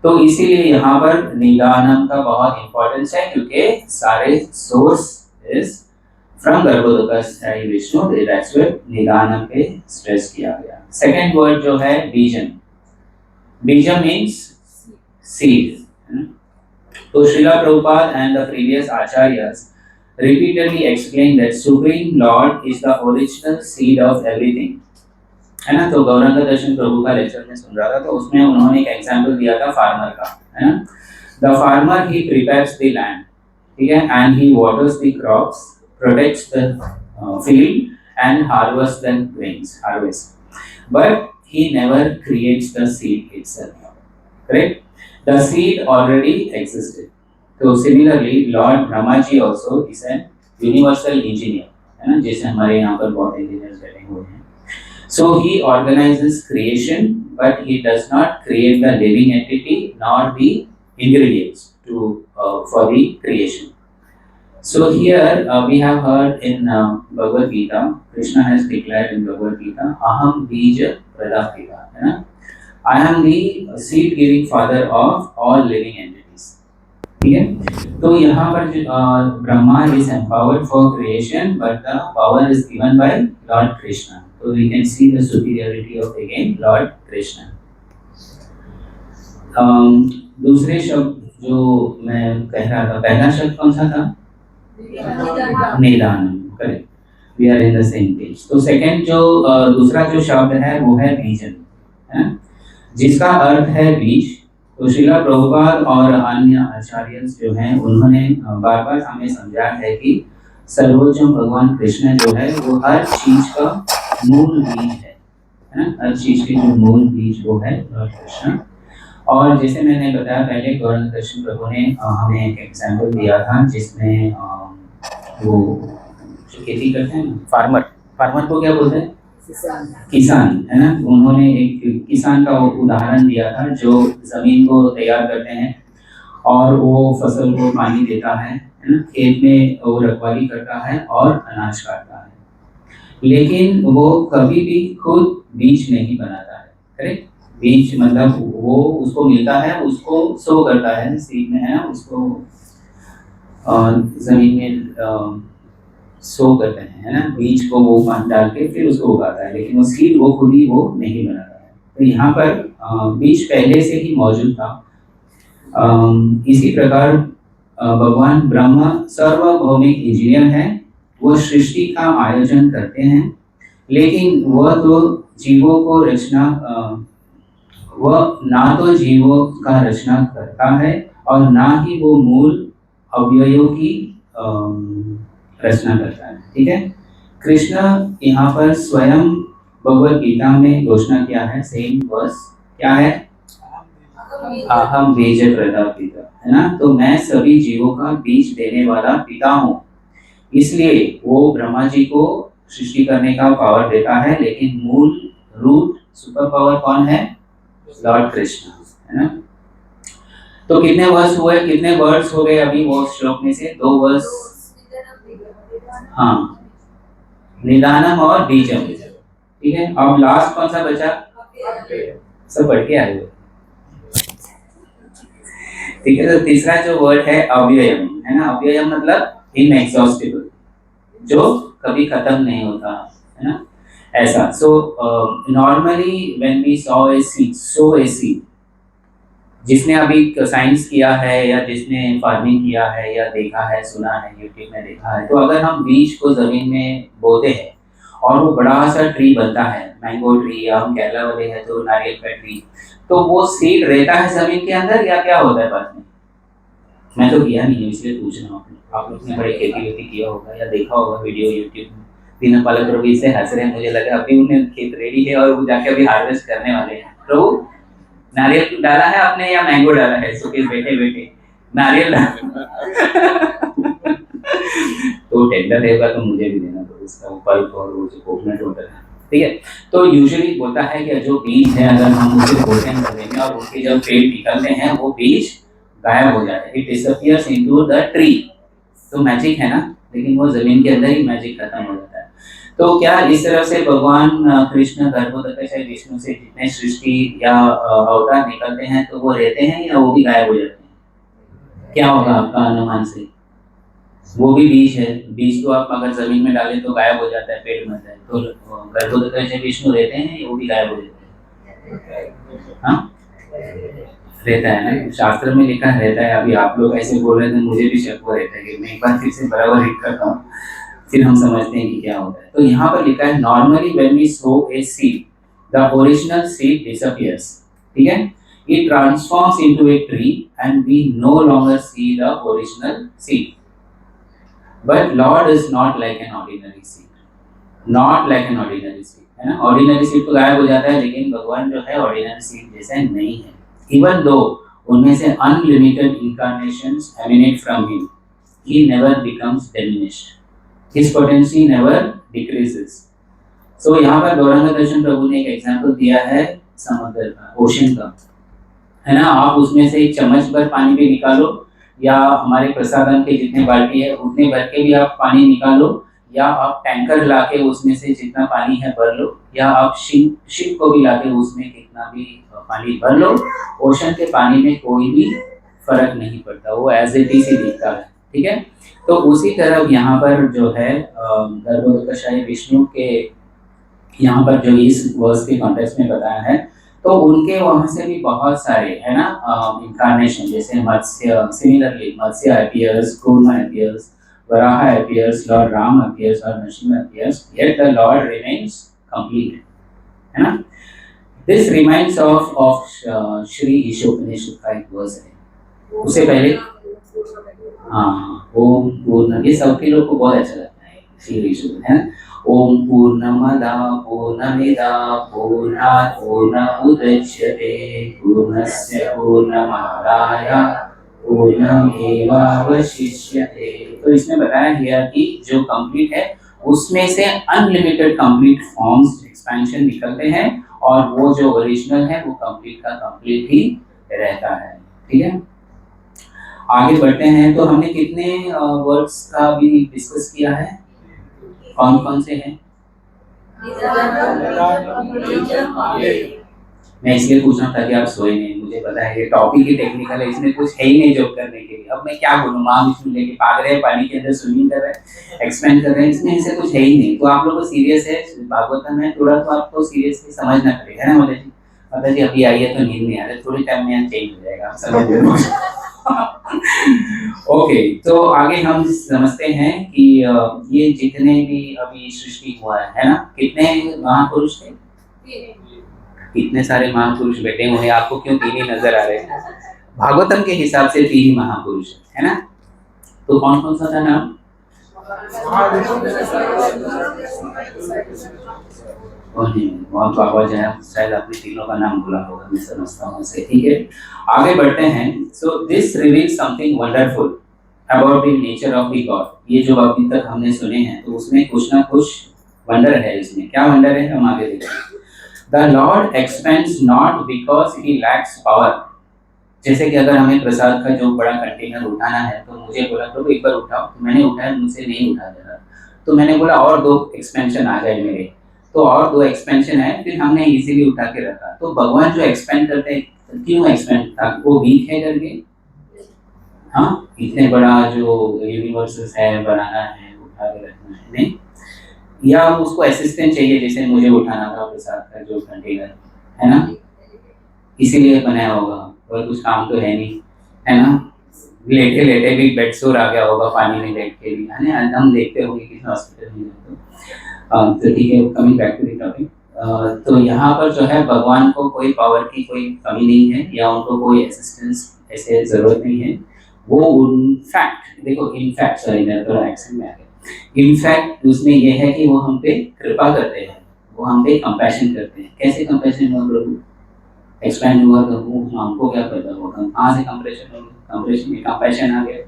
तो इसीलिए यहाँ पर निदानम का बहुत इंपॉर्टेंस है, क्योंकि सारे source is from Garbhodakashayi Vishnu, that's why निदानम पे स्ट्रेस किया गया। सेकंड वर्ड जो है बीजम, बीजम मीन्स सीड। तो Srila Prabhupada and the previous acharyas repeatedly explained that Supreme Lord is the original seed of everything, है ना। तो गौरांग दर्शन प्रभु का लेक्चर में सुन रहा था, तो उसमें उन्होंने एक एग्जांपल दिया था फार्मर का, है ना। The farmer he prepares the land, ठीक है, and he waters the crops, protects the field and harvest the grains, but he never creates the seed itself, correct? The seed already existed. So similarly Lord Brahma ji also is an universal engineer, है ना, जैसे हमारे यहाँ पर बहुत engineers बैठे हुए हैं। So he organizes creation, but he does not create the living entity nor the ingredients for the creation. So here we have heard in Bhagavad Gita, Krishna has declared in Bhagavad Gita, Aham Bija Pradapita, है ना, I am the seed giving father of all living entities, ठीक है। तो यहाँ पर Brahma is empowered for creation, but the power is given by Lord Krishna. So we can see the superiority of again Lord Krishna. दूसरे शब्द जो मैं कह रहा था, पहला शब्द कौन सा था? निदानम, correct, we are in the same page. तो सेकंड जो दूसरा जो शब्द है वो है बीजन, है, जिसका अर्थ है बीज। तो श्रीला प्रभुपाद और अन्य आचार्य जो हैं उन्होंने बार बार हमें समझाया है कि सर्वोच्चम भगवान कृष्ण जो है वो हर चीज का मूल बीज है ना, हर चीज के जो मूल बीज वो है लॉर्ड कृष्ण। और जैसे मैंने बताया पहले, गौरांग दर्शन प्रभु ने हमें एक एग्जाम्पल दिया था जिसमें वो जो खेती करते हैं फार्मर को क्या बोलते हैं? किसान, है ना। उन्होंने एक किसान का उदाहरण दिया था जो जमीन को तैयार करते हैं और वो फसल को पानी देता है ना, खेत में वो रखवाली करता है और अनाज काटता है, लेकिन वो कभी भी खुद बीज नहीं बनाता है, करेक्ट। बीज मतलब वो उसको मिलता है, उसको सो करता है, सीड में है ना, उसको जमीन में सो करते हैं, है ना, बीज को वो पानी डाल के फिर उसको उगाता है, लेकिन वो सीड वो खुद ही वो नहीं बनाता है। तो यहाँ पर बीज पहले से ही मौजूद था। इसी प्रकार भगवान ब्रह्मा सार्वभौमिक इंजीनियर है, वो सृष्टि का आयोजन करते हैं, लेकिन वह तो जीवों को रचना वह ना तो जीवों का रचना करता है और ना ही वो मूल अवयवों की रचना करता है, ठीक है। कृष्ण यहाँ पर स्वयं भगवद गीता में घोषणा किया है, सेम वर्स क्या है? अहम बीज प्रदापिता, है ना। तो मैं सभी जीवों का बीज देने वाला पिता हूँ, इसलिए वो ब्रह्मा जी को सृष्टि करने का पावर देता है, लेकिन मूल रूट सुपर पावर कौन है? लॉर्ड कृष्ण, है ना। तो कितने वर्ड्स हुए, कितने वर्ड्स हो गए अभी वो श्लोक में से? 2 वर्ड्स, हाँ, निदानम और बीजम, ठीक है। अब लास्ट कौन सा बचा? सब पढ़ के आए हुए, ठीक है। तो तीसरा जो वर्ड है अव्ययम, है ना। अव्ययम मतलब इनएग्जॉस्टिबल, जो कभी खत्म नहीं होता, है ना, ऐसा। So normally when we sow a seed, जिसने अभी साइंस किया है या जिसने फार्मिंग किया है या देखा है, सुना है, यूट्यूब में देखा है, तो अगर हम बीज को जमीन में बोते हैं और वो बड़ा सा ट्री बनता है, मैंगो ट्री, या हम केरला वाले हैं तो नारियल का ट्री। तो वो सीड रहता है जमीन के अंदर या क्या होता है बाद में? मैं तो किया नहीं है इसलिए पूछ रहा हूँ। आप लोग ने बड़ी खेती वेती किया होगा या देखा होगा वीडियो यूट्यूब में। दीना पालक प्रभु इससे हंस रहे हैं, मुझे लगा अभी उन्हें खेत रेडी है और वो जाके अभी हार्वेस्ट करने वाले हैं। प्रभु नारियल डाला है आपने या मैंगो डाला है? सुकेश बैठे बैठे नारियल डाला। तो टेंडर रहेगा तो मुझे भी देना, तो उसका पल्प और वो जो कोकोनट वाटर है, ठीक है। तो यूजुअली होता है कि जो बीज है अगर हम उसे बोल्टन कर देंगे और उसके जब पेड़ निकलते हैं वो बीज गायब हो जाता है, it disappears into the tree. तो मैजिक है ना, लेकिन वो जमीन के अंदर ही मैजिक खत्म हो जाता है। तो क्या इस तरह से भगवान कृष्ण गर्भोदकशय विष्णु से जितने सृष्टि या अवतार निकलते हैं तो वो रहते हैं या वो भी गायब हो जाते हैं? क्या होगा आपका अनुमान से? वो भी बीज है, बीज को आप अगर जमीन में डालें तो गायब हो जाता है, पेड़ मर जाए। तो गर्भोदकशय विष्णु रहते हैं या वो भी गायब हो जाते हैं? हाँ रहता है ना, शास्त्र में लिखा रहता है। अभी आप लोग ऐसे बोल रहे थे, मुझे भी शक हो रहता है कि मैं एक बार फिर से बराबर हिट करता हूँ, फिर हम समझते हैं कि क्या होता है। तो यहाँ पर लिखा है normally when we sow a seed the original seed disappears, ठीक है, it transforms into a tree and we no longer see the original seed. But Lord is not like an ordinary seed, not like an ordinary seed, है ना। Ordinary seed तो गायब हो जाता है, लेकिन भगवान जो है ऑर्डिनरी सीड जैसे नहीं है। इवन दो उनमें से unlimited incarnations emanate from him, he never becomes diminished, his potency never decreases. So यहाँ पर गौरांग दर्शन प्रभु ने एक एग्जांपल दिया है समुद्र का, ओशन का, है ना। आप उसमें से एक चम्मच भर पानी भी निकालो, या हमारे प्रसादम के जितने बाल्टी है उतने भर के भी आप पानी निकालो, या आप टैंकर लाके उसमें से जितना पानी है भर लो, या आप शिप को भी लाके उसमें कितना भी पानी भर लो, ओशन के पानी में कोई भी फर्क नहीं पड़ता, वो एज इट इज ही दिखता है, ठीक है। तो उसी तरह यहाँ पर जो है गर्भोदकशय विष्णु के यहाँ पर जो इस वर्स के कॉन्टेक्स्ट में बताया है, तो उनके वहां से भी बहुत सारे है ना इंकारनेशन, जैसे Matsya, similarly Matsya appears, Kurma appears, Varaha appears, lord Ram appears और Narasimha appears, yet the Lord remains complete, है ना। This reminds of Shri Ishopanishad का एक वर्स है। उससे पहले हाँ ओम पूर्ण, ये सब के लोग को बहुत अच्छा लगता है श्री ईशोपनिषद, है ना। ओम पूर्णमदा पूर्णमिदा पूर्णात् पूर्णमुदच्यते पूर्णस्य पूर्णमादाय पूर्णमेवावशिष्यते। तो इसमें बताया गया कि जो कंप्लीट है उसमें से अनलिमिटेड कंप्लीट फॉर्म्स एक्सपेंशन निकलते हैं, और वो जो ओरिजिनल है वो कंप्लीट का कंप्लीट ही रहता है, ठीक है। आगे बढ़ते हैं। तो हमने कितने वर्ड्स का भी डिस्कस किया है, कौन कौन से हैं? मैं इसलिए पूछ रहा था कि आप सोए नहीं, मुझे पता है ये टॉपिक ही टेक्निकल है, इसमें कुछ है ही नहीं जॉब करने के लिए। अब मैं क्या बोलूँ, माँ विष्णु लेके भाग रहे हैं, पानी के अंदर स्विमिंग कर रहे हैं, एक्सपेंड कर रहे हैं, इसमें ऐसे कुछ है ही नहीं। तो आप लोग को सीरियस है भागवतम है, थोड़ा तो आपको सीरियसली समझना पड़ेगा, है ना माता जी? माता जी अभी आई है तो नींद नहीं आ रही, थोड़ी टाइम में चेंज हो जाएगा, आप समझ रहे। ओके, तो आगे हम समझते हैं कि ये जितने भी अभी सृष्टि हुआ है ना, कितने महापुरुष थे? इतने सारे महापुरुष बैठे हुए हैं, आपको क्यों तीन ही नजर आ रहे हैं? भागवतम के हिसाब से तीन ही महापुरुष है ना। तो कौन कौन सा था नाम? बहुत आवाज है, शायद आपने तीनों का नाम बोला होगा, मैं समझता हूँ उसे, ठीक है। आगे बढ़ते हैं। So this reveals something wonderful about the nature of the God. ये जो अभी तक हमने सुने हैं तो उसमें कुछ ना कुछ वंडर है। इसमें क्या वंडर है हम आगे देखते हैं। The Lord expands not because he lacks power. जैसे कि अगर हमें प्रसाद का जो बड़ा कंटेनर उठाना है तो मुझे बोला तो एक बार उठाओ, तो मैंने उठाया, मुझसे नहीं उठा जा रहा, तो मैंने बोला और दो एक्सपेंशन आ जाए मेरे, तो और दो एक्सपेंशन है, फिर हमने इजीली उठा के रखा। तो भगवान जो एक्सपेंड करते हैं, क्यों एक्सपेंड? ताकि वो वीक है करके, हाँ, इतने बड़ा जो यूनिवर्सेस है बनाना है, उठा के रखना है, नहीं, या उसको असिस्टेंट चाहिए, जैसे मुझे उठाना था प्रसाद का जो कंटेनर, है ना, इसीलिए बनाया होगा, और कुछ काम तो है नहीं, है ना। लेटे लेटे भी बेड सोर आ गया होगा पानी में बैठ के भी, है ना। हम देखते होंगे किसी हॉस्पिटल में तो ठीक है, coming back to the topic. तो यहाँ पर जो है भगवान को कोई पावर की कोई कमी नहीं है या उनको कोई असिस्टेंस ऐसे ज़रूरत नहीं है। वो इनफैक्ट देखो, इनफैक्ट सॉरी मेरा थोड़ा एक्सेंट में आ गया। इनफैक्ट उसमें ये है कि वो हम पे कृपा करते हैं, वो हम पे कंपैशन करते हैं। कैसे कंपैशन हुआ प्रभु? एक्सप्लेन हुआ प्रभु, हमको क्या पता होगा, कहाँ से कंप्रेशन होगा, कंप्रेशन में कंपैशन आ गया।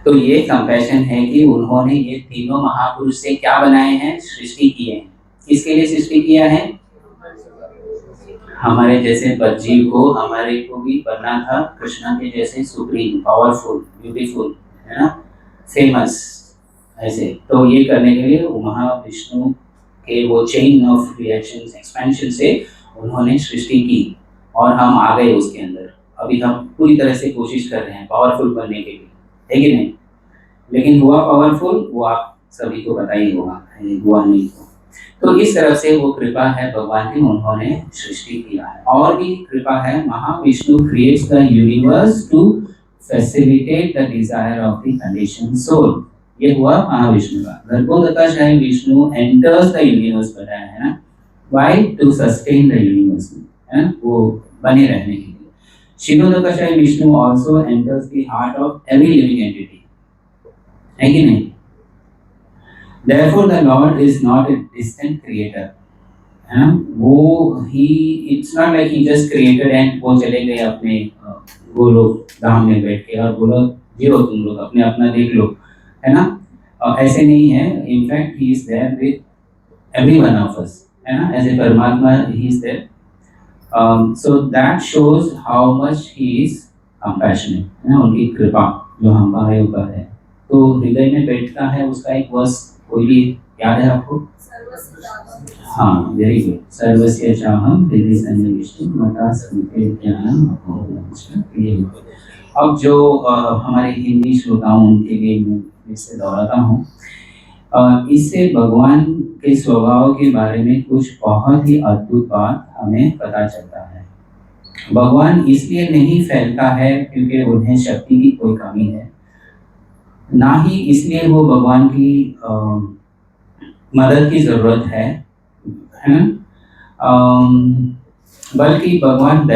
तो ये कंपैशन है कि उन्होंने ये तीनों महापुरुष से क्या बनाए हैं? सृष्टि किए हैं। किसके लिए सृष्टि किया है? हमारे जैसे बज्जीव को, हमारे को भी बनना था कृष्णा के जैसे सुप्रीम, पावरफुल, ब्यूटीफुल, है ना, फेमस, ऐसे। तो ये करने के लिए महाविष्णु के वो चेन ऑफ रिएक्शंस, एक्सपेंशन से उन्होंने सृष्टि की और हम आ गए उसके अंदर। अभी हम पूरी तरह से कोशिश कर रहे हैं पावरफुल बनने के लिए, है कि नहीं? लेकिन हुआ पावरफुल वो आप सभी को पता ही होगा, हुआ नहीं तो। तो इस तरफ से वो कृपा है भगवान की, उन्होंने सृष्टि किया है। और भी कृपा है, Mahavishnu creates the universe to facilitate the desire of the conditioned soul. ये हुआ महाविष्णु का। Garbhodakashayi Vishnu enters the universe, बताया है ना, why? To sustain the universe, है ना, वो बने रहने के लिए। Kshirodakashayi Vishnu also enters the heart of every living entity, है कि नहीं? Therefore, the Lord is not a distant creator. है ना, वो it's not like he just created and वो चले गए अपने वो लोग धाम में बैठ के और बोलो जियो तुम लोग अपने अपना देख लो, है ना, ऐसे नहीं है। In fact he is there with every one of us, है ना, as a परमात्मा he is there. So that shows how much he is compassionate, है ना, उनकी कृपा जो हमारे ऊपर है। तो हृदय में बैठता है उसका एक वर्ष, कोई भी याद है आपको? हाँ, वेरी गुड। सर्वस्य चाहम हृदय सन्निविष्टो मता स्मृते ज्ञानम अपोहनम। अब जो हमारे हिंदी श्रोताओं उनके लिए मैं इससे दोहराता हूँ। इससे भगवान के स्वभाव के बारे में कुछ बहुत ही अद्भुत बात हमें पता चलता है। भगवान इसलिए नहीं फैलता है क्योंकि उन्हें शक्ति की कोई कमी है, ना ही इसलिए वो भगवान की मदद की जरूरत है ना, बल्कि भगवान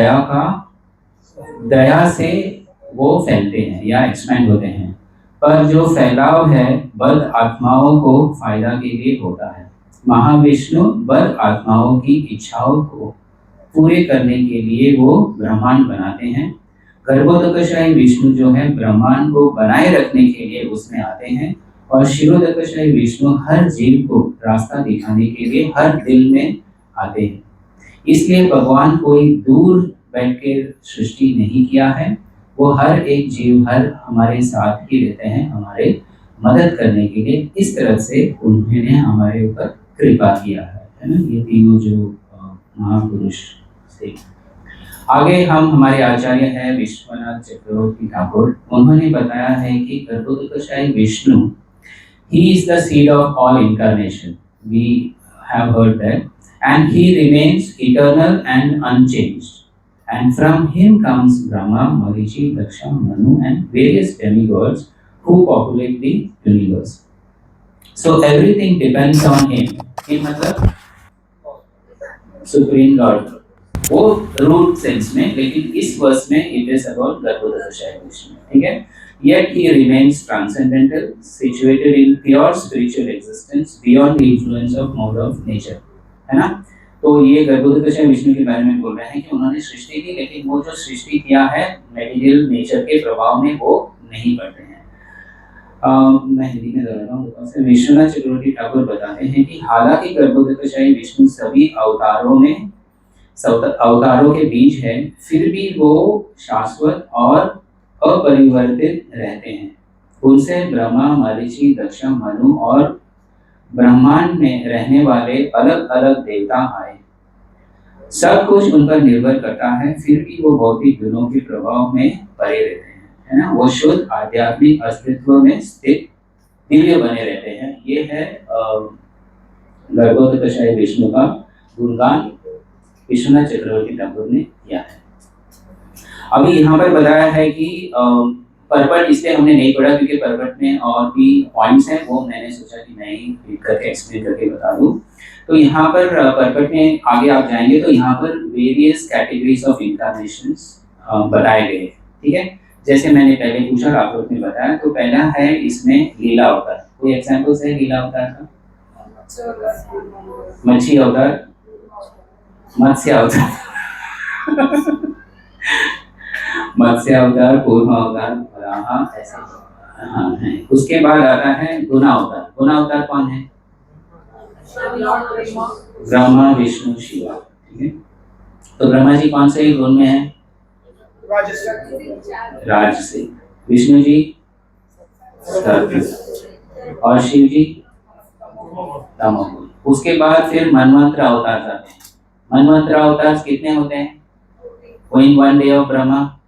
दया से वो फैलते हैं या एक्सपेंड होते हैं। पर जो फैलाव है बद आत्माओं को फायदा के लिए होता है। महाविष्णु बद आत्माओं की इच्छाओं को पूरे करने के लिए वो ब्रह्मांड बनाते हैं। गर्भोदकाशायी विष्णु जो है ब्रह्मांड को बनाए रखने के लिए उसमें आते हैं, और क्षीरोदकाशायी विष्णु हर जीव को रास्ता दिखाने के लिए हर दिल में आते हैं। इसलिए भगवान कोई दूर बैठकर सृष्टि नहीं किया है, वो हर एक जीव हर हमारे साथ ही रहते हैं, हमारे मदद करने के लिए। इस तरह से उन्होंने हमारे ऊपर कृपा किया है ना, ये तीनों जो महापुरुष थे। आगे हम हमारे आचार्य हैं विश्वनाथ चक्रवर्ती ठाकुर, उन्होंने बताया है कि गर्भोदकाशायी Vishnu he is the seed of all incarnation, we have heard that, and he remains eternal and unchanged, and from him comes Brahma, Marichi, Daksha, Manu and various demigods who populate the universe. So everything depends on him. In मतलब supreme lord, वो root sense में, लेकिन इस verse में it is about गर्भोदकाशायी Vishnu, ठीक है। Yet he remains transcendental, situated in pure spiritual existence beyond the influence of mode of nature, है ना। तो ये गर्भोदकाशायी विष्णु के बारे में बोल रहे हैं कि उन्होंने सृष्टि की, लेकिन वो जो सृष्टि किया है मेटीरियल नेचर के प्रभाव में वो नहीं पड़ते हैं। मैं हिंदी में दोहराता हूँ। विश्वनाथ चक्रवर्ती ठाकुर बताते हैं कि हालांकि गर्भोदकाशायी विष्णु सभी अवतारों के बीच है, फिर भी वो शाश्वत और अपरिवर्तित रहते हैं। उनसे ब्रह्मा, मरीचि, दक्ष, मनु और ब्रह्मांड में रहने वाले अलग अलग देवता आए। सब कुछ उन पर निर्भर करता है, फिर भी वो भौतिक गुणों के प्रभाव में पड़े रहते हैं, है ना। वो शुद्ध आध्यात्मिक अस्तित्व में स्थित दिव्य बने रहते हैं। ये है गर्भोदकाशायी विष्णु का गुणगान विश्वनाथ चक्रवर्ती ठाकुर ने किया है। अभी यहाँ पर बताया है कि परपट इसलिए हमने नहीं पढ़ा क्योंकि परपट में और भी पॉइंट्स हैं, वो मैंने सोचा कि मैं ही लिख करके एक्सप्लेन करके बता दूं। तो यहाँ पर परपट में आगे आप जाएंगे तो यहाँ पर वेरियस कैटेगरीज ऑफ इनकारनेशंस बताए गए हैं, ठीक है। जैसे मैंने पहले पूछा, आप लोग ने बताया, तो पहला है इसमें लीला अवतार। कोई एग्जांपल्स है लीला अवतार का? मच्छी अवतार, मत्स्य अवतार मत्स्य अवतार, कूर्म अवतार, वराह, ऐसा। हाँ है। उसके बाद आता है गुना अवतार। गुना अवतार कौन है? ब्रह्मा, विष्णु, शिवा, ठीक है। तो ब्रह्मा जी कौन से गुण में है? राज से। विष्णु जी सत्व, और शिव जी तमोगुण। उसके बाद फिर मनवंतर अवतार आते हैं। मनवंतर अवतार कितने होते हैं? In one day of Brahma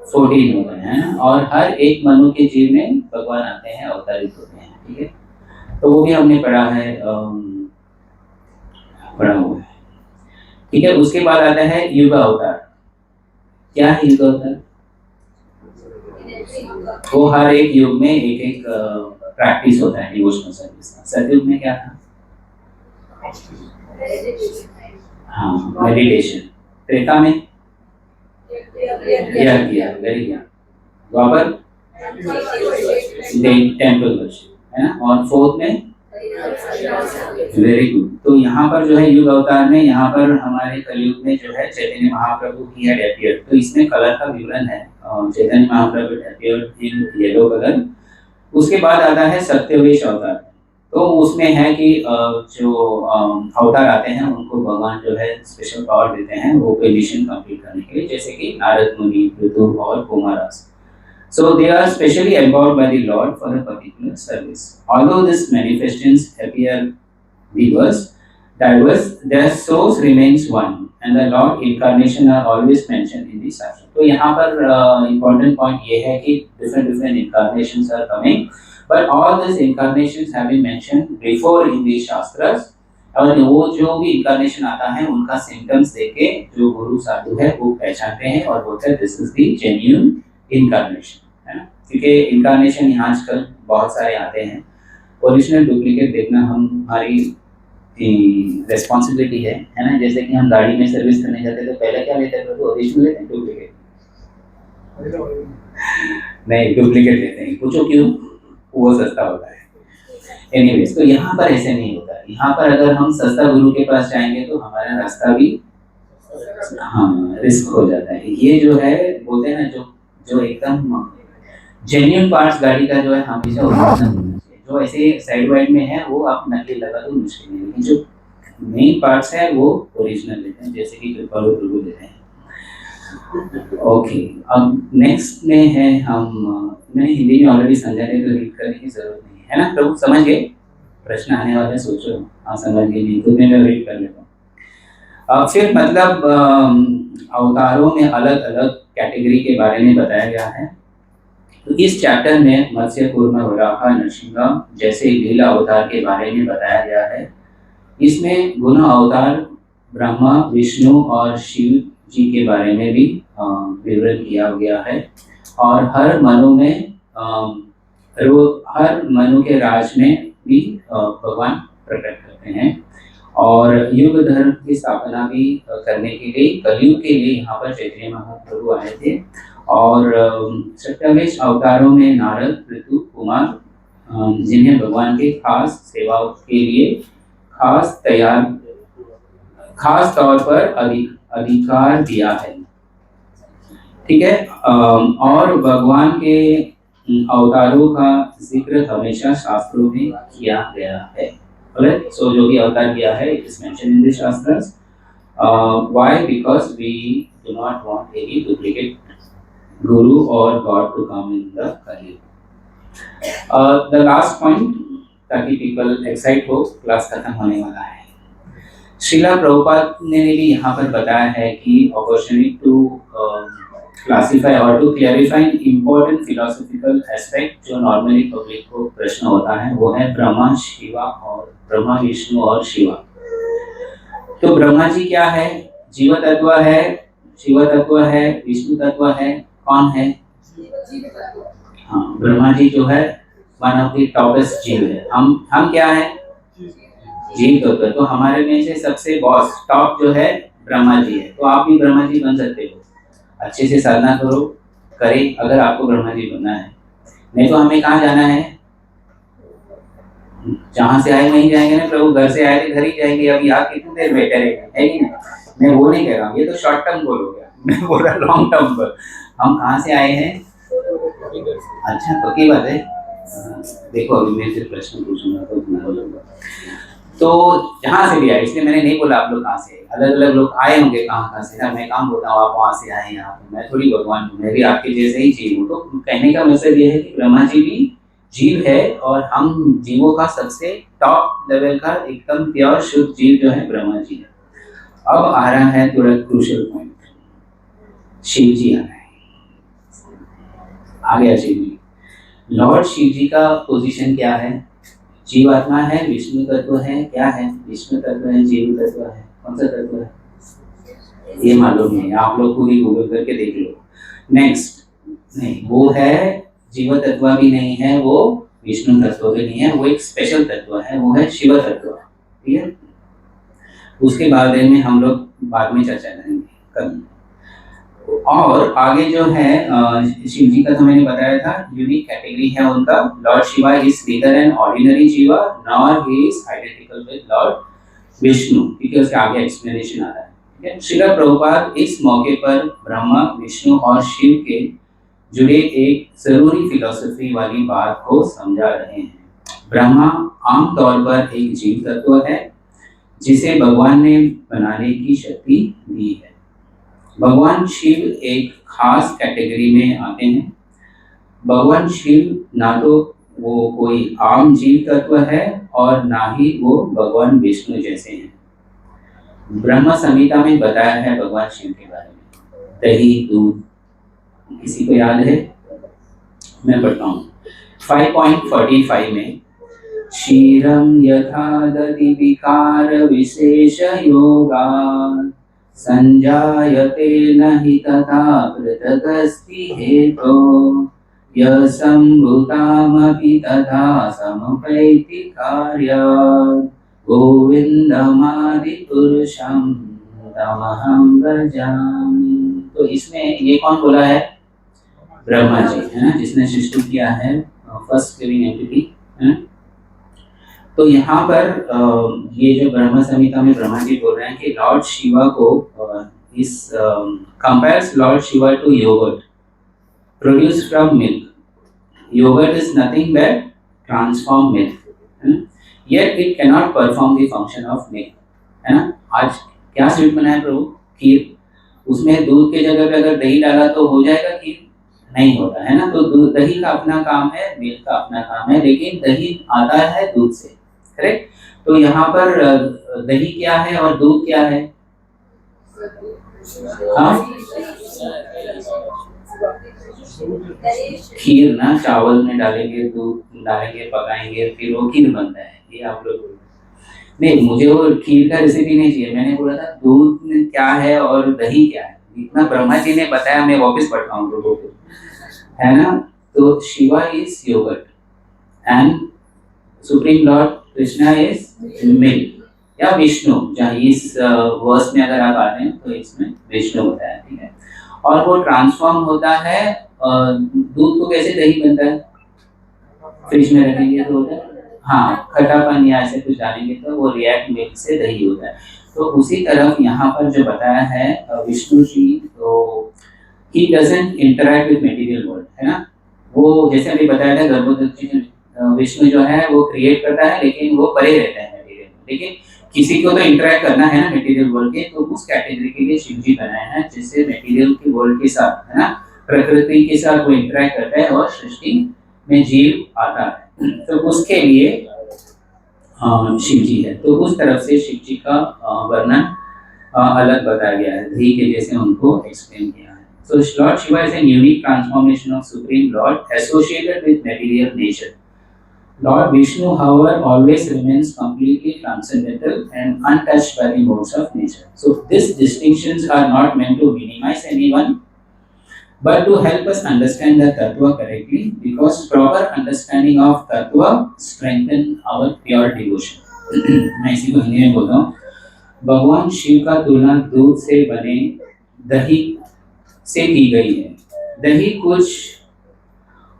14 होते हैं, और हर एक मनु के जीव में भगवान आते हैं, अवतारित होते हैं, ठीक है। तो वो भी हमने पढ़ा है, पढ़ा हुआ है, ठीक है। उसके बाद आता है युग अवतार। क्या है युग अवतार? वो हर एक युग में एक एक प्रैक्टिस होता है डिवोशनल सर्विस का। सतयुग में क्या था? हाँ, मेडिटेशन। त्रेता में वेरी ज्ञान। द्वापर टेम्पल वर्शिप, है ना। और फोर्थ में वेरी गुड। तो यहाँ पर जो है युग अवतार में, यहाँ पर हमारे कलयुग में जो है चैतन्य महाप्रभु ही had appeared। तो इसमें कलर का विवरण है, Chaitanya Mahaprabhu appeared in yellow colour. उसके बाद आता है सत्यवेश अवतार। तो उसमें है कि जो अवतार आते हैं उनको भगवान जो है स्पेशल पावर देते हैं वो कोई मिशन कंप्लीट करने के लिए, जैसे कि नारद मुनि, पृथु और Kumaras. So they are specially empowered by the Lord for a particular service. Although these manifestations appear diverse, their source remains one, and the Lord incarnation are always mentioned in the Shastra. तो यहाँ पर important point ये है कि different incarnations are coming, but all these incarnations have been mentioned before in the Shastras. और वो जो भी incarnation आता है उनका symptoms देके जो गुरु साधु है वो पहचानते हैं और बोलते हैं this is the genuine incarnation, है ना। क्योंकि incarnation यहाँ आजकल बहुत सारे आते हैं, ओरिजिनल डुप्लीकेट देखना हमारी रेस्पॉन्सिबिलिटी है ना। जैसे कि हम गाड़ी में सर्विस करने जाते तो पहले क्या लेते थे? ओरिजिनल लेते हैं, डुप्लीकेट नहीं, डुप्लीकेट लेते हैं। पूछो क्यों? वो सस्ता होता है। एनीवेज, तो यहाँ पर ऐसे नहीं होता। यहाँ पर अगर हम सस्ता गुरु के पास जाएंगे तो हमारा रास्ता भी रिस्क हो जाता है। ये जो है बोलते हैं ना, जो एकदम जेन्युइन पार्ट्स गाड़ी का जो है हमेशा ओरिजिनल, जो ऐसे साइड वाइड में है वो आप नकली लगा दो, मुश्किल नहीं, लेकिन जो मेन पार्ट्स है वो ओरिजिनल लेते हैं, जैसे कि कृपालु प्रभु लेते हैं। ओके, अब नेक्स्ट में है मैंने हिंदी में ऑलरेडी समझा है तो रीड करने की जरूरत नहीं है ना। प्रभु समझ गए? प्रश्न आने वाले सोचो, हाँ समझ गए, नहीं तो मैं रीड कर लेता हूँ। फिर मतलब अवतारों में अलग अलग कैटेगरी के बारे में बताया गया है। तो इस चैप्टर में मत्स्य, कूर्म, वराह, नरसिंह जैसे लीला अवतार के बारे में बताया गया है। इसमें गुण अवतार, ब्रह्मा, विष्णु और शिव जी के बारे में भी विवरण किया गया है। और हर मनु के राज में भी भगवान प्रकट करते हैं। और युग धर्म की स्थापना भी करने के लिए कलयुग के लिए यहाँ पर चैतन्य महाप्रभु आए थे। और 27 अवतारों में नारद, पृथु, कुमार, जिन्हें भगवान के खास सेवाओं के लिए खास तौर पर अधिकार दिया है, ठीक है। और भगवान के अवतारों का जिक्र हमेशा शास्त्रों में किया गया है। सो जो भी अवतार किया है it is mention in the shastras. Why? Because we do not want any duplicate Guru or God to come in the Kali. The last point, ताकि people excite हो, क्लास खत्म होने वाला है। श्रीला प्रभुपाद ने भी यहाँ पर बताया है कि opportunity to classify or to clarify important philosophical aspect जो normally public को प्रश्न होता है वो है ब्रह्मा, विष्णु और शिवा। तो ब्रह्मा जी क्या है? जीव तत्व है, शिव तत्व है, विष्णु तत्व है, कौन है? हाँ, ब्रह्मा जी जो है वन ऑफ द टॉपेस्ट जीव है। हम क्या है? जीव तत्व। तो हमारे में से सबसे बॉस टॉप जो है ब्रह्मा जी है। तो आप भी ब्रह्मा जी बन सकते हो। अच्छे से साधना करो, करें अगर आपको ब्रह्मा जी बनना है। नहीं तो हमें कहाँ जाना है? जहाँ से आए वहीं जाएंगे ना प्रभु। घर से आए थे घर ही जाएंगे। अभी आप कितनी देर बैठे रहेंगे, है कि नहीं? मैं वो नहीं कह रहा हूँ, ये तो शॉर्ट टर्म गोल हो गया। मैं बोल रहा लॉन्ग टर्म गोल। हम कहाँ से आए हैं? अच्छा, पक्की बात है। देखो अभी मैं फिर प्रश्न पूछूंगा तो मैं बोलूंगा। तो जहाँ से भी आए, इसलिए मैंने नहीं बोला आप लोग कहाँ से। अलग अलग लोग आए होंगे कहाँ से ना। मैं काम बोलता हूँ आप वहाँ से आए यहाँ पे। मैं थोड़ी भगवान हूँ, मैं भी आपके जैसे ही जीव हूँ। तो कहने का मतलब ये है कि ब्रह्मा जी भी जीव है और हम जीवों का सबसे टॉप लेवल का एकदम प्योर शुद्ध जीव जो है ब्रह्मा जी है। अब आ रहा है थोड़ा क्रूशियल पॉइंट। शिव जी आ रहे हैं। आ गया शिव जी। लॉर्ड शिव जी का पोजीशन क्या है? जीवात्मा है, विष्णु तत्व है, क्या है? विष्णु तत्व है, जीव तत्व है, कौन सा तत्व है? ये मालूम नहीं, आप लोग खुद ही गूगल करके देख लो। नेक्स्ट, नहीं वो है जीव तत्व भी नहीं है, वो विष्णु तत्व भी नहीं है, वो एक स्पेशल तत्व है, वो है शिव तत्व। ठीक है, उसके बारे में हम लोग बाद में चर्चा करेंगे कल। और आगे जो है शिव जी का तो मैंने बताया था, यूनिक कैटेगरी है उनका। Lord Shiva is neither an ordinary jiva nor he is identical with lord Vishnu. ठीक है, उसके आगे एक्सप्लेनेशन आ रहा है। ठीक है, श्रील प्रभुपाद इस मौके पर ब्रह्मा, विष्णु और शिव के जुड़े एक जरूरी फिलॉसफी वाली बात को समझा रहे हैं। ब्रह्मा आमतौर पर एक जीव तत्व है जिसे भगवान ने बनाने की शक्ति दी है। भगवान शिव एक खास कैटेगरी में आते हैं। भगवान शिव ना तो वो कोई आम जीव तत्व है और ना ही वो भगवान विष्णु जैसे हैं। ब्रह्म संहिता में बताया है भगवान शिव के बारे में। दही, दूध, किसी को याद है? मैं पढ़ता हूँ 5.45 में, क्षीरम यथा दधि विकार विशेष योगा संजायते नहि तथा पृथगस्ति हेतो यः सम्भूतामपि तथा समुपैति कार्यात् गोविन्दमादि पुरुषं तमहं भजामि। तो इसमें ये कौन बोला है? ब्रह्मा जी है ना, जिसने सृष्टि किया है, फर्स्ट लिविंग एंटिटी है। तो यहाँ पर ये जो ब्रह्म संहिता में ब्रह्मा जी बोल रहे हैं कि लॉर्ड शिवा को इस compares lord Shiva to yogurt produced from milk. Yogurt is nothing but transform milk, yet it can not perform the function of milk, है ना। आज क्या स्वीट बनाया प्रभु? खीर। उसमें दूध के जगह पे अगर दही डाला तो हो जाएगा खीर? नहीं होता है ना। तो दही का अपना काम है, मिल्क का अपना काम है, लेकिन दही आता है दूध से, करेक्ट। तो यहाँ पर दही क्या है और दूध क्या है? हाँ, खीर ना, चावल में डालेंगे, दूध डालेंगे, पकाएंगे, फिर वो खीर बनता है। ये आप लोग नहीं, मुझे वो खीर का रेसिपी नहीं चाहिए। मैंने बोला था दूध क्या है और दही क्या है, इतना ब्रह्मा जी ने बताया। मैं वापस पढ़ता हूँ लोगों को, है ना। तो Shiva is yogurt and supreme lord Krishna is milk या विष्णु। जहाँ इस वर्स में अगर आप आते हैं तो इसमें विष्णु होता है, ठीक है। और वो ट्रांसफॉर्म होता है। दूध को कैसे दही बनता है? फ्रिज में रखेंगे तो होता है, हाँ, खटापन या ऐसे कुछ डालेंगे तो वो रिएक्ट मिल्क से दही होता है। तो उसी तरह यहाँ पर जो बताया है विष्णु जी, तो he doesn't interact with material world, है ना। वो जैसे अभी बताया था गर्भोदक्षिण विष्णु जो है वो क्रिएट करता है, लेकिन वो परे रहता है मटेरियल। लेकिन किसी को तो इंटरेक्ट करना है ना मटेरियल वर्ल्ड के, तो उस कैटेगरी के लिए शिव जी बनाए हैं, जिससे मटेरियल के वर्ल्ड के साथ, है ना, प्रकृति के साथ वो इंटरेक्ट करता है और सृष्टि में जीव आता है। तो उसके लिए शिव जी है। तो उस तरफ से शिव जी का वर्णन अलग बताया गया है, दही के जैसे उनको एक्सप्लेन किया है। So Lord Shiva is a unique transformation of Supreme Lord associated with material nature. Lord Vishnu, however, always remains completely transcendental and untouched by the modes of nature. So these distinctions are not meant to minimize anyone, but to help us understand the tattva correctly, because proper understanding of tattva strengthen our pure devotion. मैं इसी को हिंदी में बोलता हूँ। भगवान शिव का तुलना दूध से बने दही से की गई है। दही कुछ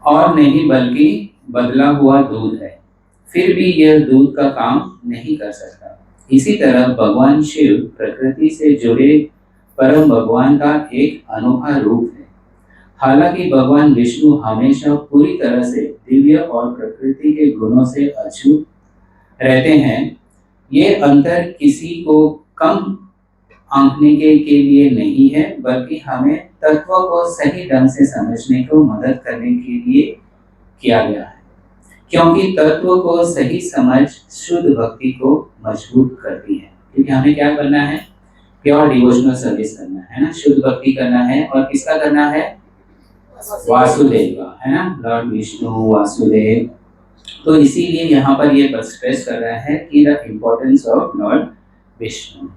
और नहीं बल्कि बदला हुआ दूध है, फिर भी यह दूध का काम नहीं कर सकता। इसी तरह भगवान शिव प्रकृति से जुड़े परम भगवान का एक अनोखा रूप है। हालांकि भगवान विष्णु हमेशा पूरी तरह से दिव्य और प्रकृति के गुणों से अछूत रहते हैं। ये अंतर किसी को कम आंकने के लिए नहीं है, बल्कि हमें तत्व को सही ढंग से समझने को मदद करने के लिए किया गया है, क्योंकि तत्व को सही समझ शुद्ध भक्ति को मजबूत करती है। क्योंकि हमें क्या करना है? प्योर डिवोशनल सर्विस करना है ना, शुद्ध भक्ति करना है। और किसका करना है? वासुदेव का, है ना, लॉर्ड विष्णु वासुदेव। तो इसीलिए यहाँ पर ये स्ट्रेस कर रहा है कि the importance of lord Vishnu.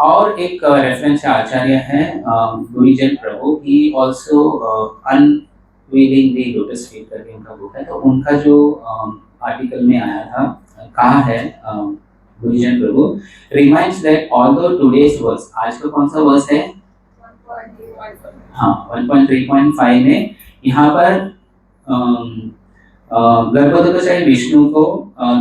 और एक रेफरेंस आचार्य है Gurujan Prabhu, he also unveiling the lotus feet करके उनका बुक है। तो उनका जो आर्टिकल में आया था, कहा है Gurujan Prabhu reminds that although today's verse, आज का कौन सा वर्स है? 1.3.5 में यहाँ पर गर्भोदकचारी विष्णु को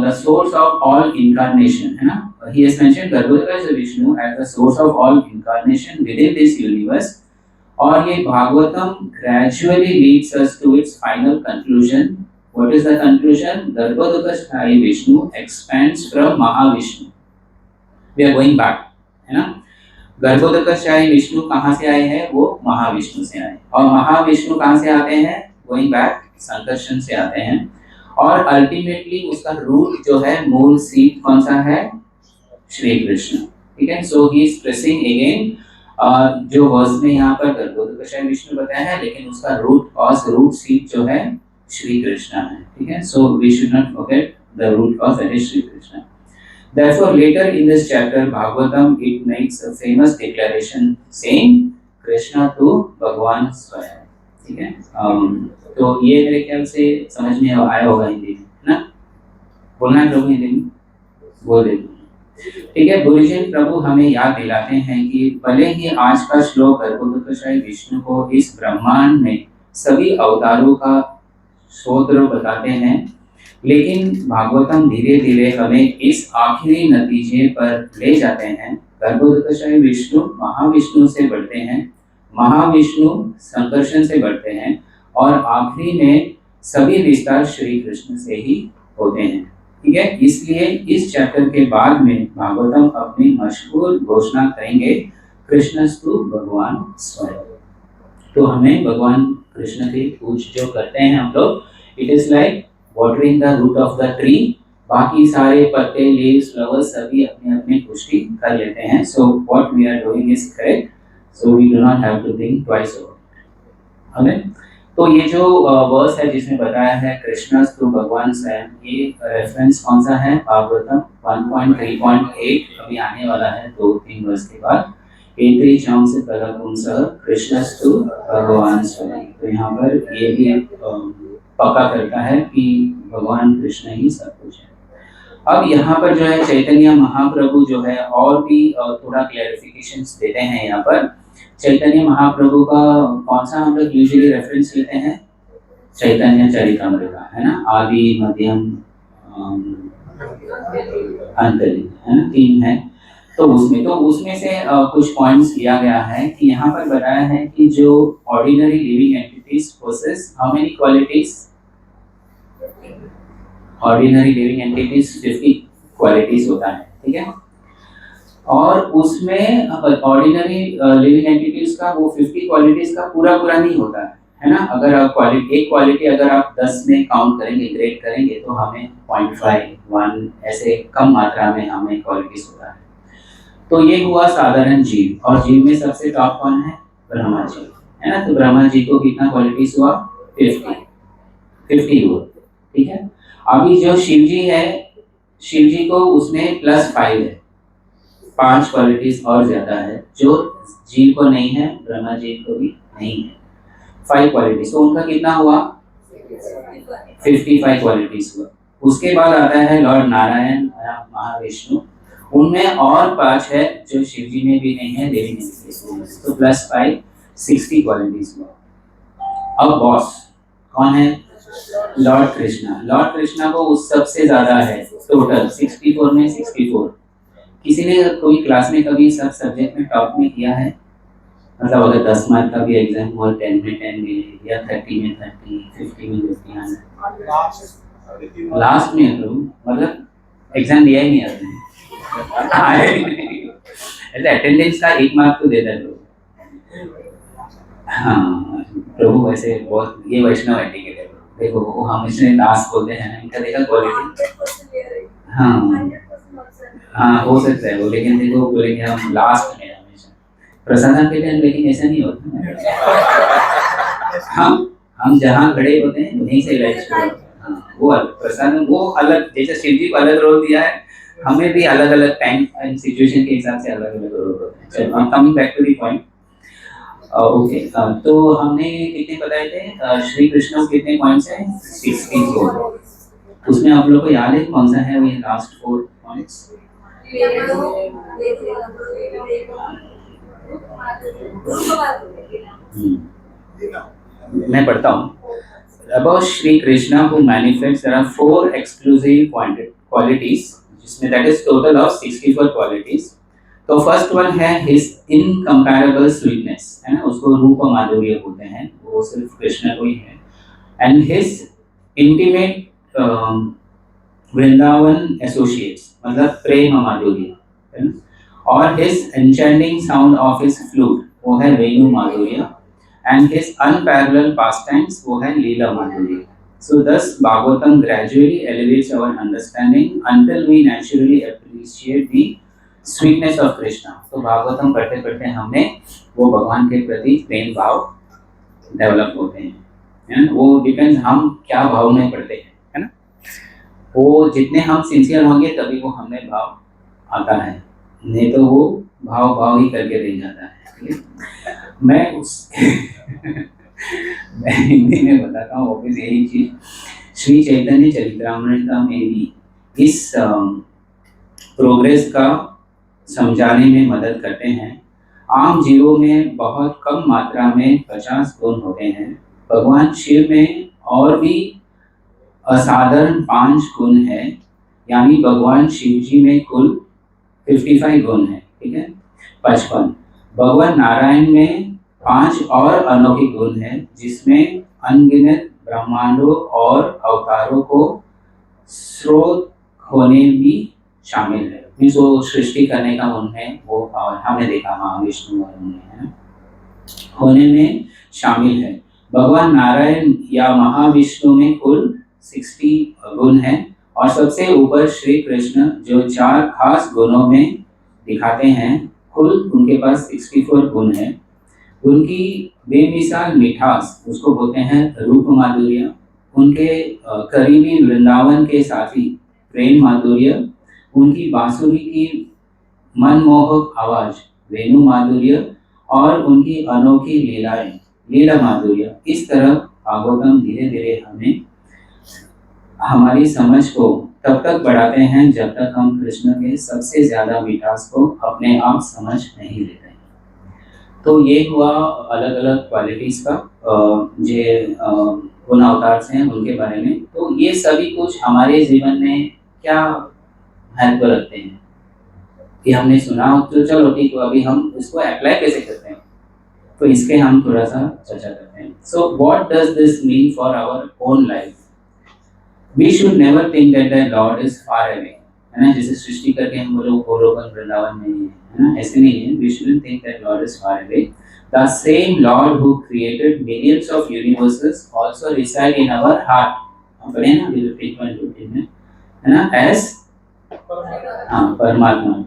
the source of all incarnation, है ना, he has mentioned गर्भोदकचारी Vishnu as the source of all incarnation within this universe। और ये Bhagavatam gradually leads us to its final conclusion। What is the conclusion? गर्भोदकचारी Vishnu expands from Mahavishnu. We are going back, है ना। गर्भोदकचारी विष्णु कहाँ से आए हैं? वो महाविष्णु से आए। और महाविष्णु कहाँ से आते हैं? गोइंग बैक संकर्षण से आते हैं। और अल्टीमेटली उसका रूट जो है, मूल सीट कौन सा है? श्री कृष्ण। ठीक है, सो ही इज स्ट्रेसिंग अगेन जो वर्स में यहाँ पर गर्भोदकचारी विष्णु बताया है, लेकिन उसका रूट सीट जो है श्री कृष्ण है। ठीक है, so we should not forget the root cause, that is Shri Krishna. Therefore, later in this chapter, Bhagavatam, it makes a famous declaration saying Krishna to भगवान स्वयं। ठीक है, तो ये मेरे ख्याल से समझ में आया होगा हिंदी में, है ना। बोलना है प्रभु हिंदी में, बोल दे। ठीक है, गुरुजन प्रभु हमें याद दिलाते हैं कि भले ही आज का श्लोक गर्भोदकचारी विष्णु को इस ब्रह्मांड में सभी अवतारों का स्तोत्र बताते हैं, लेकिन भागवतम धीरे धीरे हमें इस आखिरी नतीजे पर ले जाते हैं। गर्भोदकचारी विष्णु महाविष्णु से बढ़ते हैं, महाविष्णु संकर्षण से बढ़ते हैं, और आखिरी में सभी विस्तार श्री कृष्ण से ही होते हैं। ठीक है, इसलिए इस चैप्टर के बाद में भागवतम अपनी मशहूर घोषणा करेंगे, कृष्णस्तु भगवान स्वयं। तो हमें भगवान कृष्ण की पूजा जो करते हैं हम लोग, it is like watering the root of the tree। बाकी सारे पत्ते, leaves, flowers सभी अपने अपने पुष्टि कर लेते हैं। So what we are doing is correct, so we do not have to think twice over it। हमें तो ये जो वर्स है जिसमें बताया है कृष्णस्तु भगवान स्वयं, ये रेफरेंस कौन सा है? भागवतम 1.3.8 अभी आने वाला है 2-3 वर्ष के बाद। एत्री चाम से पहला पुंसः कृष्णस्तु भगवान स्वयं। तो यहाँ पर ये भी पक्का करता है कि भगवान कृष्ण ही सब कुछ है। अब यहाँ पर जो है चैतन्य महाप्रभु जो है और भी थोड़ा क्लैरिफिकेशंस देते हैं। यहाँ पर चैतन्य महाप्रभु का कौन सा हम लोग यूजुअली रेफरेंस लेते हैं? चैतन्य चरितामृत का, है ना, आदि मध्यम अंतली, है ना, 3 है। तो उसमें से कुछ पॉइंट्स लिया गया है कि यहाँ पर बताया है कि जो ordinary living entities possess how many qualities? Ordinary living entities 50 qualities होता है। ठीक है, और उसमें ऑर्डिनरी लिविंग एंटिटीज का वो 50 क्वालिटीज का पूरा नहीं होता है ना। अगर आप एक क्वालिटी अगर आप 10 में काउंट करेंगे, ग्रेड करेंगे, तो हमें 0.5, 1 ऐसे कम मात्रा में हमें क्वालिटीज होता है। तो ये हुआ साधारण जीव, और जीव में सबसे टॉप कौन है? ब्रह्मा जी, है ना। तो ब्रह्मा जी को कितना क्वालिटीज हुआ? 50 हुआ। ठीक है, अभी जो शिव जी है, शिव जी को उसमें +5 है, 5 क्वालिटीज और ज्यादा है, जो जीव को नहीं है, ब्रह्मा जी को भी नहीं है। 5 क्वालिटीज, तो उनका कितना हुआ? 55 क्वालिटीज हुआ। उसके बाद आता है लॉर्ड नारायण महाविष्णु, उनमें और 5 है जो शिव जी में भी नहीं है, देवी में भी नहीं, तो प्लस 5 60 क्वालिटीज हुआ। अब बॉस कौन है? लॉर्ड कृष्णा। लॉर्ड कृष्णा को उस सबसे ज्यादा है टोटल 64 में 64। किसी ने कोई क्लास में कभी सब सब्जेक्ट में टॉप में किया है? मतलब अगर 10 मार्क का भी एग्जाम हुआ 10 में 10 मिले या 30 में 30, 50 में 50 लास्ट में, तो मतलब एग्जाम दिया ही नहीं आपने। ऐसे अटेंडेंस का 1 मार्क तो देता है लोग। हाँ प्रभु वैसे बहुत ये वैष्णव एटिकेट है। देखो वो हम इसमें लास्ट बोलते हैं, इनका देखा क्वालिटी। हाँ हाँ हो सकता है वो, लेकिन देखो बोलेंगे हम लास्ट में हमेशा प्रसाद के लिए, लेकिन ऐसा नहीं होता। हम जहाँ खड़े होते हैं वहीं से लाइफ शुरू होता है। हाँ वो प्रसाद वो अलग, जैसे शिव जी को अलग रोल दिया है, हमें भी अलग अलग टाइम एंड सिचुएशन के हिसाब से अलग अलग रोल होते हैं। चलो हम coming back to the point. Okay तो हमने कितने बताए थे? श्री कृष्ण को कितने पॉइंट्स हैं? 64। उसमें आप लोग को याद है कौन सा है वो लास्ट 4 पॉइंट्स? मैं पढ़ता हूँ। About Shri Krishna who manifests, there are 4 exclusive qualities, जिसमें that is total of 64 qualities. तो फर्स्ट वन है his incomparable sweetness, है ना, उसको रूप माधुर्य बोलते हैं, वो सिर्फ कृष्ण को ही है। And his intimate Vrindavan associates, मतलब प्रेम माधुर्य, है ना। और his enchanting sound of his flute, वो है वेणु माधुर्य। And his unparalleled pastimes, वो है लीला माधुर्य। So thus Bhagavatam gradually elevates our understanding until we naturally appreciate the sweetness of Krishna. तो भागवतम पढ़ते पढ़ते हमने वो भगवान के प्रति प्रेम भाव डेवलप होते हैं, है ना। वो डिपेंड्स हम क्या भाव में पढ़ते हैं, है ना। वो जितने हम सिंसियर होंगे तभी वो हमें भाव आता है, नहीं तो वो भाव भाव ही करके रह जाता है। मैं हिंदी में बताता हूँ वापिस यही चीज। श्री चैतन्य चरित्रामृत में भी इस प्रोग्रेस का समझाने में मदद करते हैं। आम जीवों में बहुत कम मात्रा में 50 गुण होते हैं, भगवान शिव में और भी असाधारण 5 गुण है, यानी भगवान शिव जी में कुल 55 गुण है, ठीक है 55। भगवान नारायण में 5 और अनोखे गुण है, जिसमें अनगिनत ब्रह्मांडों और अवतारों को स्रोत होने भी शामिल है। मीन्स वो सृष्टि करने का उनमें वो पावर हमने देखा महाविष्णु और उनमें होने में शामिल है। भगवान नारायण या महाविष्णु में कुल 60 गुण है, और सबसे ऊपर श्री कृष्ण जो 4 खास गुणों में दिखाते हैं, कुल उनके पास 64 गुण है। उनकी बेमिसाल मिठास, उसको बोलते हैं रूप माधुर्य, उनके करीबी वृंदावन के साथी प्रेम माधुर्य, उनकी बांसुरी की मनमोहक आवाज वेणु माधुर्य, और उनकी अनोखी लीलाएं लीला माधुर्य। इस तरह भागवतम धीरे धीरे हमें हमारी समझ को तब तक बढ़ाते हैं जब तक हम कृष्ण के सबसे ज्यादा मिठास को अपने आप समझ नहीं लेते। तो ये हुआ अलग अलग क्वालिटीज का जो गुण अवतार हैं उनके बारे में। तो ये सभी कुछ हमारे जीवन में क्या महत्व रखते हैं कि हमने सुना, तो चलो ठीक, अभी हम उसको अप्लाई कैसे करते हैं, तो इसके हम थोड़ा सा चर्चा करते हैं। So what does this mean for our own life? We should never think that the lord is far away, है ना। जैसे सृष्टि करके हम बोलो गोलोकन वृंदावन में है ना, ऐसे नहीं है। We should think that lord is far away. The same lord who created millions of universes also reside in our heart. हम पढ़े ना ये फ्रीक्वेंट में, है ना, एज परमात्मा।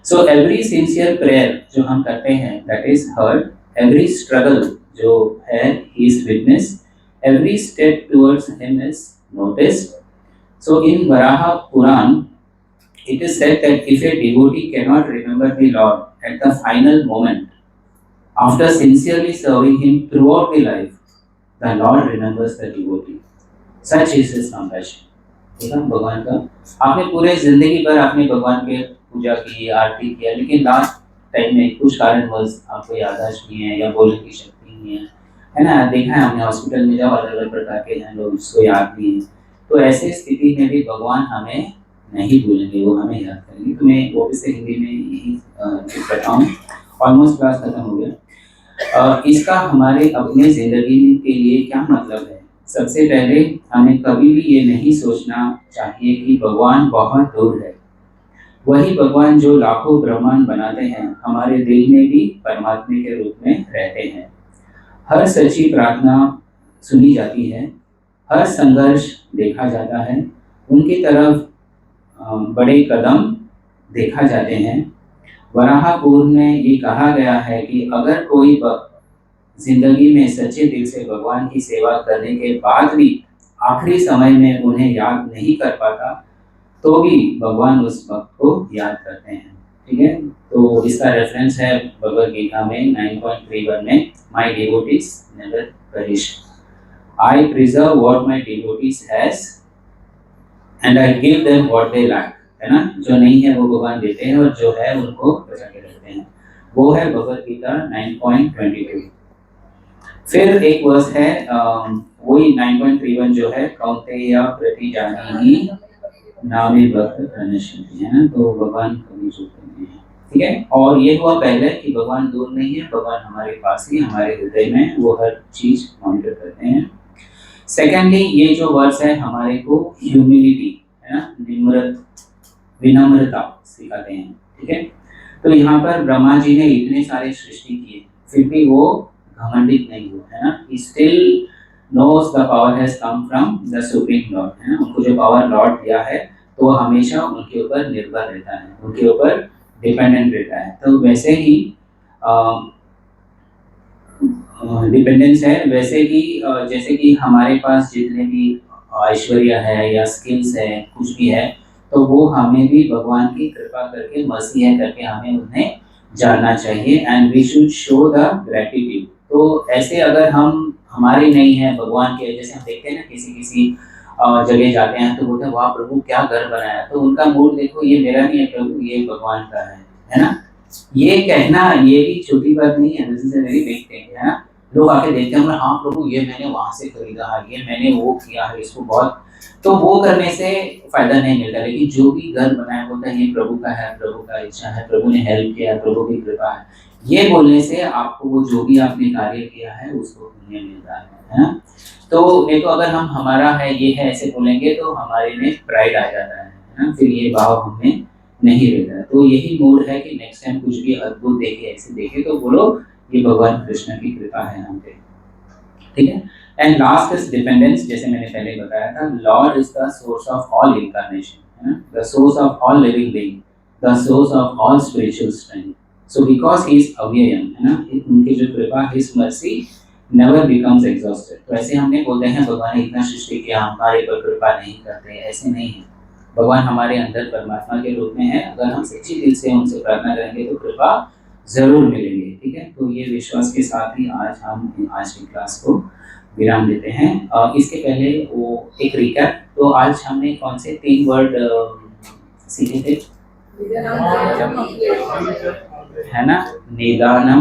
सो एवरी सिंसियर प्रेयर जो हम करते हैं that is heard, every struggle जो है he is witness, every step towards him is noticed. So in Varaha Puran, it is said that if a devotee cannot remember the Lord at the final moment, After sincerely serving him throughout the life, the Lord remembers the devotee. Such is his compassion. देखा भगवान का, आपने पूरे जिंदगी भर आपने भगवान के पूजा की, आरती किया, लेकिन लास्ट टाइम में कुछ कारणवश आपको याददाश्त नहीं है या बोलने की शक्ति नहीं है ना? देखा है हमने हॉस्पिटल में जब अलग अलग प्रकार के हैं लोग जिसको याद नहीं है, तो ऐसे स्थिति में भी भगवान हमें नहीं भूलेंगे, वो हमें याद करेंगे। तो मैं वो से हिंदी में यही करता हूँ। ऑलमोस्ट क्लास खत्म हो गया। इसका हमारे अपने जिंदगी के लिए क्या मतलब है? सबसे पहले हमें कभी भी ये नहीं सोचना चाहिए कि भगवान बहुत दूर है। वही भगवान जो लाखों ब्रह्मांड बनाते हैं हमारे दिल में भी परमात्मा के रूप में रहते हैं। हर सच्ची प्रार्थना सुनी जाती है, हर संघर्ष देखा जाता है, उनकी तरफ बड़े कदम देखा जाते हैं। वराहपुर में ये कहा गया है कि अगर कोई जिंदगी में सच्चे दिल से भगवान की सेवा करने के बाद भी आखिरी समय में उन्हें याद नहीं कर पाता, तो भी भगवान उस वक्त को याद करते हैं। ठीक है, तो इसका रेफरेंस है भगवद गीता में 9.31 में, my devotees never perish, I preserve what my devotees has and I give them what they lack। है ना, जो नहीं है वो भगवान देते हैं और जो है उनको बचा के रखते हैं। वो है भगवद गीता 9.22। फिर एक वर्स है वही 9.31 जो है, कौन्तेय प्रति जानीहि नामे भक्त प्रणश्यति, है ना, तो भगवान कभी चूकते नहीं है। ठीक है, और ये हुआ पहले कि भगवान दूर नहीं है, भगवान हमारे पास ही, हमारे हृदय में, वो हर चीज मॉनिटर करते हैं। सेकेंडली, ये जो वर्स है हमारे को ह्यूमिलिटी, है ना, विनम्रता सिखाते हैं। ठीक है, तो यहाँ पर ब्रह्मा जी ने इतने सारे सृष्टि किए, फिर भी वो घमंडित नहीं हुए, है ना। He still knows the power has come from the supreme Lord, है ना। उनको जो पावर लॉर्ड दिया है तो वो हमेशा उनके ऊपर निर्भर रहता है, उनके ऊपर डिपेंडेंट रहता है। तो वैसे ही डिपेंडेंस है, वैसे ही जैसे कि हमारे पास जितने भी ऐश्वर्य है या स्किल्स है, कुछ भी है, तो वो हमें भी भगवान की कृपा करके, मर्सी है करके हमें उन्हें जानना चाहिए, and we should show the gratitude. तो ऐसे अगर हम हमारे नहीं है भगवान के, जैसे हम देखते हैं ना किसी जगह जाते हैं तो बोलते हैं वाह प्रभु क्या घर बनाया, तो उनका मूड देखो, ये मेरा नहीं है प्रभु, ये भगवान का है ना। ये कहना ये भी छोटी बात नहीं है, this is a very big thing, है ना। लोग आके देखते हैं हाँ प्रभु ये मैंने वहां से खरीदा है, ये मैंने वो किया है, इसको बहुत, तो वो करने से फायदा नहीं मिलता। लेकिन जो भी घर बनाया होता है ये प्रभु का है, प्रभु का इच्छा है, प्रभु ने हेल्प किया, प्रभु की कृपा है, ये बोलने से आपको वो जो भी आपने कार्य किया है उसको पुण्य मिलता है ना। तो नहीं तो अगर हम हमारा है ये है ऐसे बोलेंगे तो हमारे में प्राइड आ जाता है ना, फिर ये भाव हमें नहीं रहता। तो यही मूड है कि नेक्स्ट टाइम कुछ भी अद्भुत देखे, ऐसे देखे तो बोलो ये भगवान कृष्ण की कृपा है हम पे। ठीक है, एंड लास्ट इज डिपेंडेंस। जैसे मैंने पहले बताया था, lord is the source of all incarnation, है ना, the source of all living being, the source of all spiritual strength. So because he is अव्ययम, है ना, उनकी जो कृपा, his mercy never becomes exhausted. तो ऐसे हमने बोलते हैं भगवान ने इतना सृष्टि किया, हमारे पर कृपा नहीं करते, ऐसे नहीं है। भगवान हमारे अंदर परमात्मा के रूप में है, अगर हम सच्ची दिल से उनसे प्रार्थना करेंगे तो कृपा जरूर मिलेंगे। ठीक है, तो ये विश्वास के साथ ही आज हम आज की क्लास को विराम देते हैं। इसके पहले वो एक रिकैप, तो आज हमने कौन से 3 वर्ड सीखे थे, है ना, निदानम,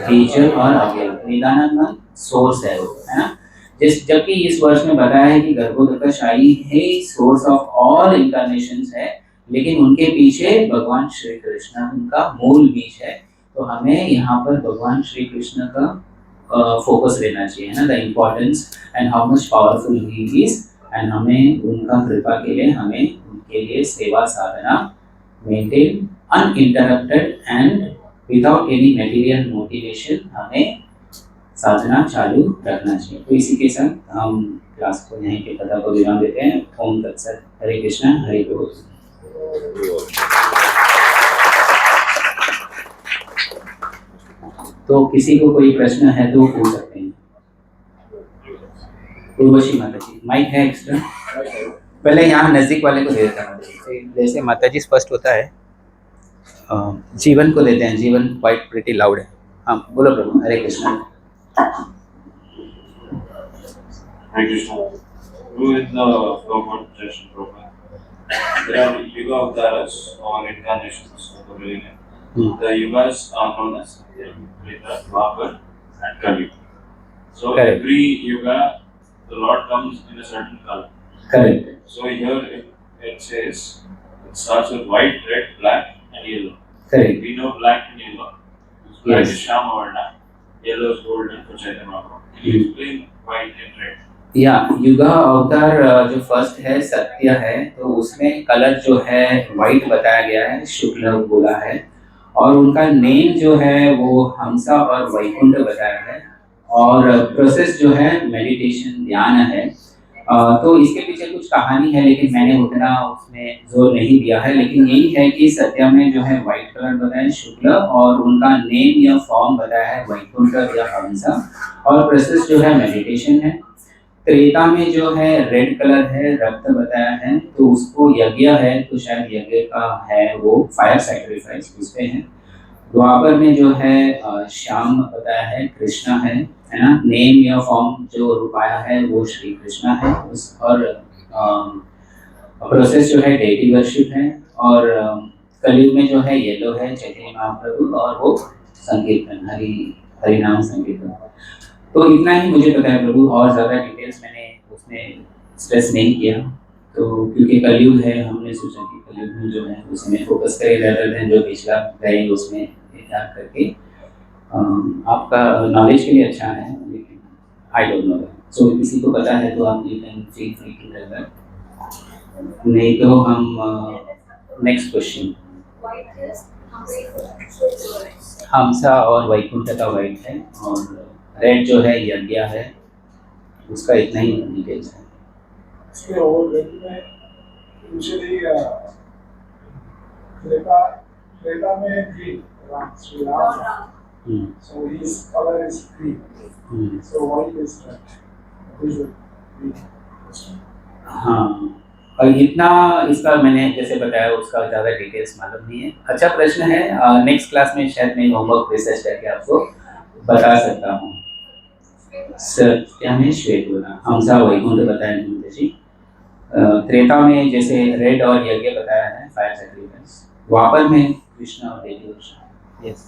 बीजम और अव्ययम। निदानम सोर्स है ना, जबकि इस वर्ष में बताया है कि गर्भोदकशाही है सोर्स ऑफ ऑल इनकार्नेशंस है, लेकिन उनके पीछे भगवान श्री कृष्ण उनका मूल बीज है। तो हमें यहाँ पर भगवान श्री कृष्ण का फोकस लेना चाहिए, है ना, the importance and how much powerful he is, and हमें उनका कृपा के लिए, हमें उनके लिए सेवा साधना maintain uninterrupted and without any material motivation हमें साधना चालू रखना चाहिए। तो इसी के साथ हम क्लास को यहीं पे कथा को विराम देते हैं। ओम तत्सत। हरे कृष्णा, हरे बोल। तो किसी को कोई प्रश्न है तो पूछ सकते हैं। उर्वशी माता जी, माइक है एक्स्ट्रा, पहले यहाँ नजदीक वाले को दे देता हूँ। जैसे माता जी स्पष्ट होता है, जीवन को देते हैं, जीवन क्वाइट प्रिटी लाउड है। हाँ बोलो प्रभु, हरे Krishna. Hare Krishna. Who is the Bhagavad tradition program? There are Yuga avatars or incarnations of the millennium. The Yugas are known as Treta, Dwapar, and Kali. So Correct. every Yuga, the Lord comes in a certain color. Correct. So here it says it starts with white, red, black, and yellow. Correct. We know black and yellow. Black Yes. is Shama Varna, yellow is golden for Chaitanya Mahaprabhu. Can you explain white and red? या युगा अवतार जो first है सत्य है, तो उसमें colour जो है वाइट बताया गया है, शुक्ल बोला है, और उनका नेम जो है वो हंसा और वैकुंठ बताया है, और प्रोसेस जो है मेडिटेशन ध्यान है। तो इसके पीछे कुछ कहानी है, लेकिन मैंने उतना उसमें जोर नहीं दिया है, लेकिन यही है कि सत्या में जो है वाइट कलर बताया शुक्ल, और उनका नेम या फॉर्म बताया है वैकुंठ या हंसा, और प्रोसेस जो है मेडिटेशन है। त्रेता में जो है रेड कलर है, रक्त बताया है, तो उसको यज्ञ है, तो शायद यज्ञ का है वो फायर सैक्रिफाइस उस पे है। द्वापर में जो है श्याम बताया है, कृष्णा है ना, नेम या फॉर्म जो रूपाया है वो श्री कृष्णा है उस, और प्रोसेस जो है डेटी वर्शिप है, और कलयुग में जो है येलो है चैतन्य महाप्रभु, और वो संकीर्तन हरि नाम संकीर्तन। तो इतना ही मुझे पता है प्रभु, और ज़्यादा डिटेल्स मैंने उसमें स्ट्रेस नहीं किया, तो क्योंकि कलयुग है, हमने सोचा कि कलयुग में जो है उसमें फोकस करें rather than जो पिछला गए उसमें याद करके। आपका नॉलेज के लिए अच्छा है, लेकिन I don't know that, so किसी को पता है तो आप you can feel free to tell that, नहीं तो हम नेक्स्ट क्वेश्चन। हंसा और वैकुंठ का वाइट है, और रेड जो है यज्ञ है, उसका इतना ही डिटेल्स है। इसके ओवरव्यू में यूजुअली त्रेता में green, Shri Ram, so his color is green, so white is red, हाँ, और इतना इसका मैंने जैसे बताया उसका ज़्यादा डिटेल्स मालूम नहीं है। अच्छा प्रश्न है, नेक्स्ट क्लास में शायद मैं होमवर्क रिसर्च करके आपको बता सकता हूँ। सर क्या मैं श्वेत बोला, हंसा वैकुंठ बताया नहीं जी। त्रेता में जैसे रेड और यज्ञ बताया है फायर सैक्रिफाइस, द्वापर में कृष्ण और देवी वर्षा। यस,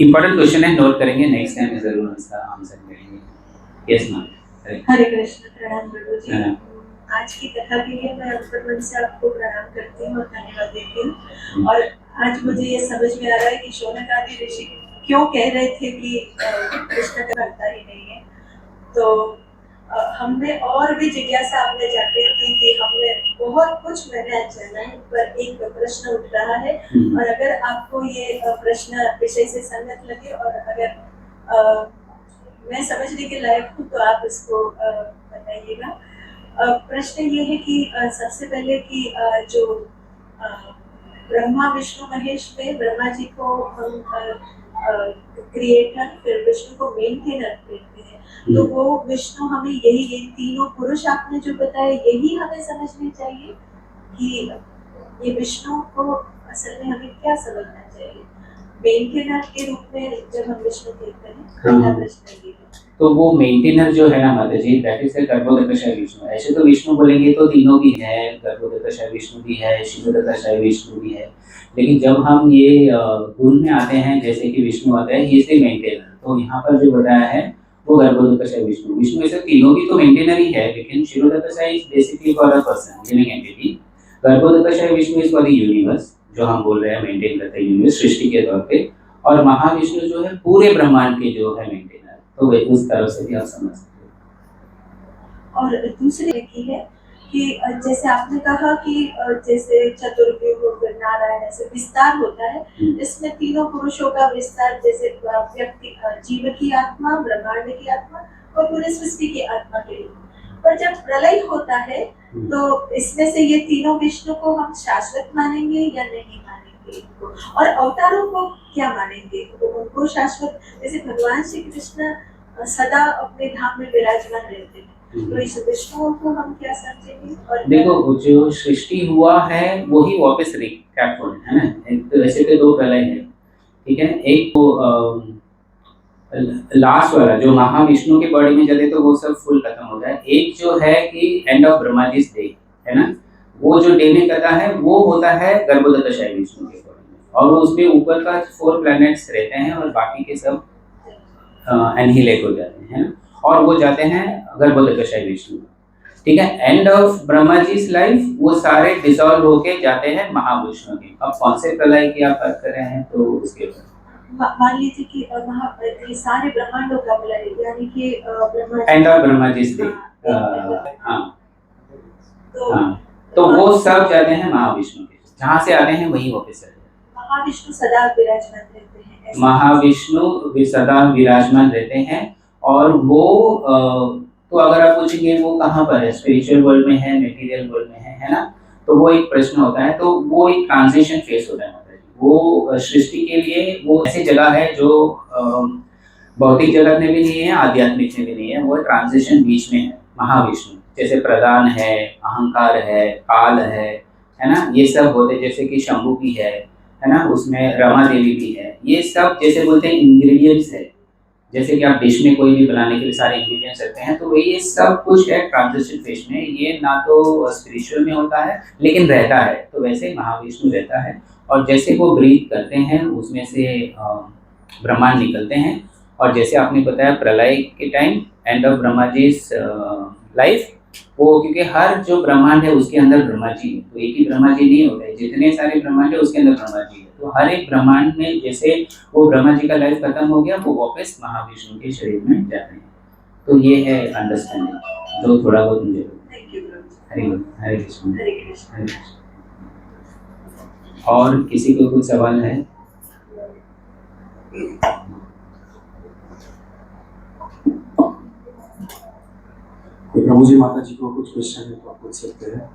इंपॉर्टेंट क्वेश्चन है, नोट करेंगे, नेक्स्ट टाइम जरूर इसका आंसर करेंगे। Yes ma'am. हरे कृष्ण। प्रणाम प्रभु जी। आज की कथा के लिए मैं अंतर मन से आपको प्रणाम करती हूँ और धन्यवाद देती हूँ। और आज मुझे ये समझ में आ रहा है कि शौनक आदि ऋषि क्यों कह रहे थे कि कृष्ण का भक्ता ही नहीं है। तो हमने और भी जिज्ञासा हमने जागृत की कि हमने बहुत कुछ मैंने जाना है, पर एक प्रश्न उठ रहा है, और अगर आपको ये प्रश्न विषय से संगत लगे और अगर मैं समझने के लायक हूँ तो आप इसको बताइएगा। प्रश्न ये है कि सबसे पहले कि जो ब्रह्मा विष्णु महेश में ब्रह्मा जी को हम क्रिएटर, फिर विष्णु को मेंटेनर कहते हैं, तो वो विष्णु हमें यही ये तीनों पुरुष आपने जो बताया यही हमें समझनी चाहिए कि ये विष्णु को असल में हमें क्या समझना चाहिए मेंटेनर के रूप में जब हम विष्णु कहते हैं। पहला प्रश्न ये है। तो वो मेंटेनर जो है ना माता जी, दैट इज गर्भोदकशय विष्णु। ऐसे तो विष्णु बोलेंगे तो तीनों भी है, गर्भोदकशय विष्णु भी है, शिवोदकशय विष्णु भी है, लेकिन जब हम ये गुण में आते हैं जैसे कि विष्णु आता है, ये से मेंटेनर, तो यहाँ पर जो बताया है वो गर्भोदकशय विष्णु। विष्णु ऐसे तीनों भी तो मेंटेनर ही है, लेकिन शिवोदकशय is basically for a person, living entity. Garbhodakashayi Vishnu is for the universe, जो हम बोल रहे हैं मेंटेन करते हैं यूनिवर्स सृष्टि के तौर पे, और महाविष्णु जो है पूरे ब्रह्मांड के जो है मेंटेनर, तो वे उस तरह से भी आप समझ सकते हो। और दूसरे की है कि जैसे आपने कहा कि जैसे चतुर्युग नारायण ऐसे विस्तार होता है, इसमें तीनों पुरुषों का विस्तार, जैसे व्यक्ति जीव की आत्मा, ब्रह्मांड की आत्मा और पूरे सृष्टि की आत्मा के लिए। पर जब प्रलय होता है तो इसमें से ये तीनों विष्णु को हम शाश्वत मानेंगे या नहीं मानेंगे, और अवतारों को क्या मानेंगे, तो उनको शाश्वत, जैसे भगवान श्री कृष्ण सदा अपने धाम में विराजमान रहते हैं, तो इस विष्णु को हम क्या समझेंगे। और देखो जो सृष्टि हुआ है वही वापस रिकैप होना है ना, तो ऐसे तो दो प्रलय है, ठीक है। एक तो लास्ट वाला जो महाविष्णु के बॉडी में चले तो वो सब फुल खत्म होता है। एक जो है कि एंड ऑफ ब्रह्माजी's डे है ना, वो जो डे में करता है वो होता है गर्भोदकशाही विष्णु के बॉडी में, और उसमें ऊपर का 4 प्लैनेट्स रहते हैं और बाकी के सब एनहिलेट हो जाते हैं, और वो जाते हैं गर्भोदकशाही विष्णु। ठीक है। एंड ऑफ ब्रह्माजी's लाइफ वो सारे डिसॉल्व होके जाते हैं महाविष्णु के। अब कौन से प्रलय की आप बात कर रहे हैं तो उसके ऊपर मान लीजिए कि वहाँ ये सारे ब्रह्मांडों का प्रलय, यानी कि एंड ऑफ ब्रह्माजी's डे, हाँ तो वो सब जाते हैं महाविष्णु के, जहाँ से आते हैं वही वापस आते हैं। महाविष्णु सदा विराजमान रहते हैं, महाविष्णु सदा विराजमान रहते हैं, और वो तो अगर आप पूछेंगे वो कहाँ पर है, स्पिरिचुअल वर्ल्ड में है, मटेरियल वर्ल्ड में है ना, तो वो एक प्रश्न होता है। तो वो एक ट्रांजिशन फेस होता है माता जी। वो सृष्टि के लिए वो ऐसी जगह है जो भौतिक जगत में भी नहीं है, आध्यात्मिक में भी नहीं है, वो ट्रांजिशन बीच में है। महाविष्णु जैसे प्रधान है, अहंकार है, काल है ना, ये सब होते, जैसे कि शंभु भी है ना, उसमें रमा देवी भी है। ये सब जैसे बोलते हैं इंग्रेडिएंट्स है, जैसे कि आप डिश में कोई भी बनाने के लिए सारे इंग्रेडिएंट्स रखते हैं, तो ये सब कुछ है ट्रांजिशन फेज में। ये ना तो स्पिरिचुअल में होता है लेकिन रहता है, तो वैसे महाविष्णु रहता है। और जैसे वो ब्रीथ करते हैं उसमें से ब्रह्मांड निकलते हैं, और जैसे आपने बताया प्रलय के टाइम एंड ऑफ ब्रह्माजी's लाइफ, वो क्योंकि हर जो ब्रह्मांड है उसके अंदर ब्रह्मा जी है, तो एक ही ब्रह्मा जी नहीं होता है, जितने सारे ब्रह्मांड है उसके अंदर ब्रह्मा जी है। तो हर एक ब्रह्मांड में जैसे वो ब्रह्मा जी का लाइफ खत्म हो गया, वो वापस महाविष्णु के शरीर में जाते हैं। तो ये है अंडरस्टैंडिंग जो थोड़ा बहुत मुझे। हरे हरे कृष्ण हरे कृष्ण। और किसी को कुछ सवाल है? प्रभु जी माता जी को कुछ क्वेश्चन है तो आप पूछ सकते हैं।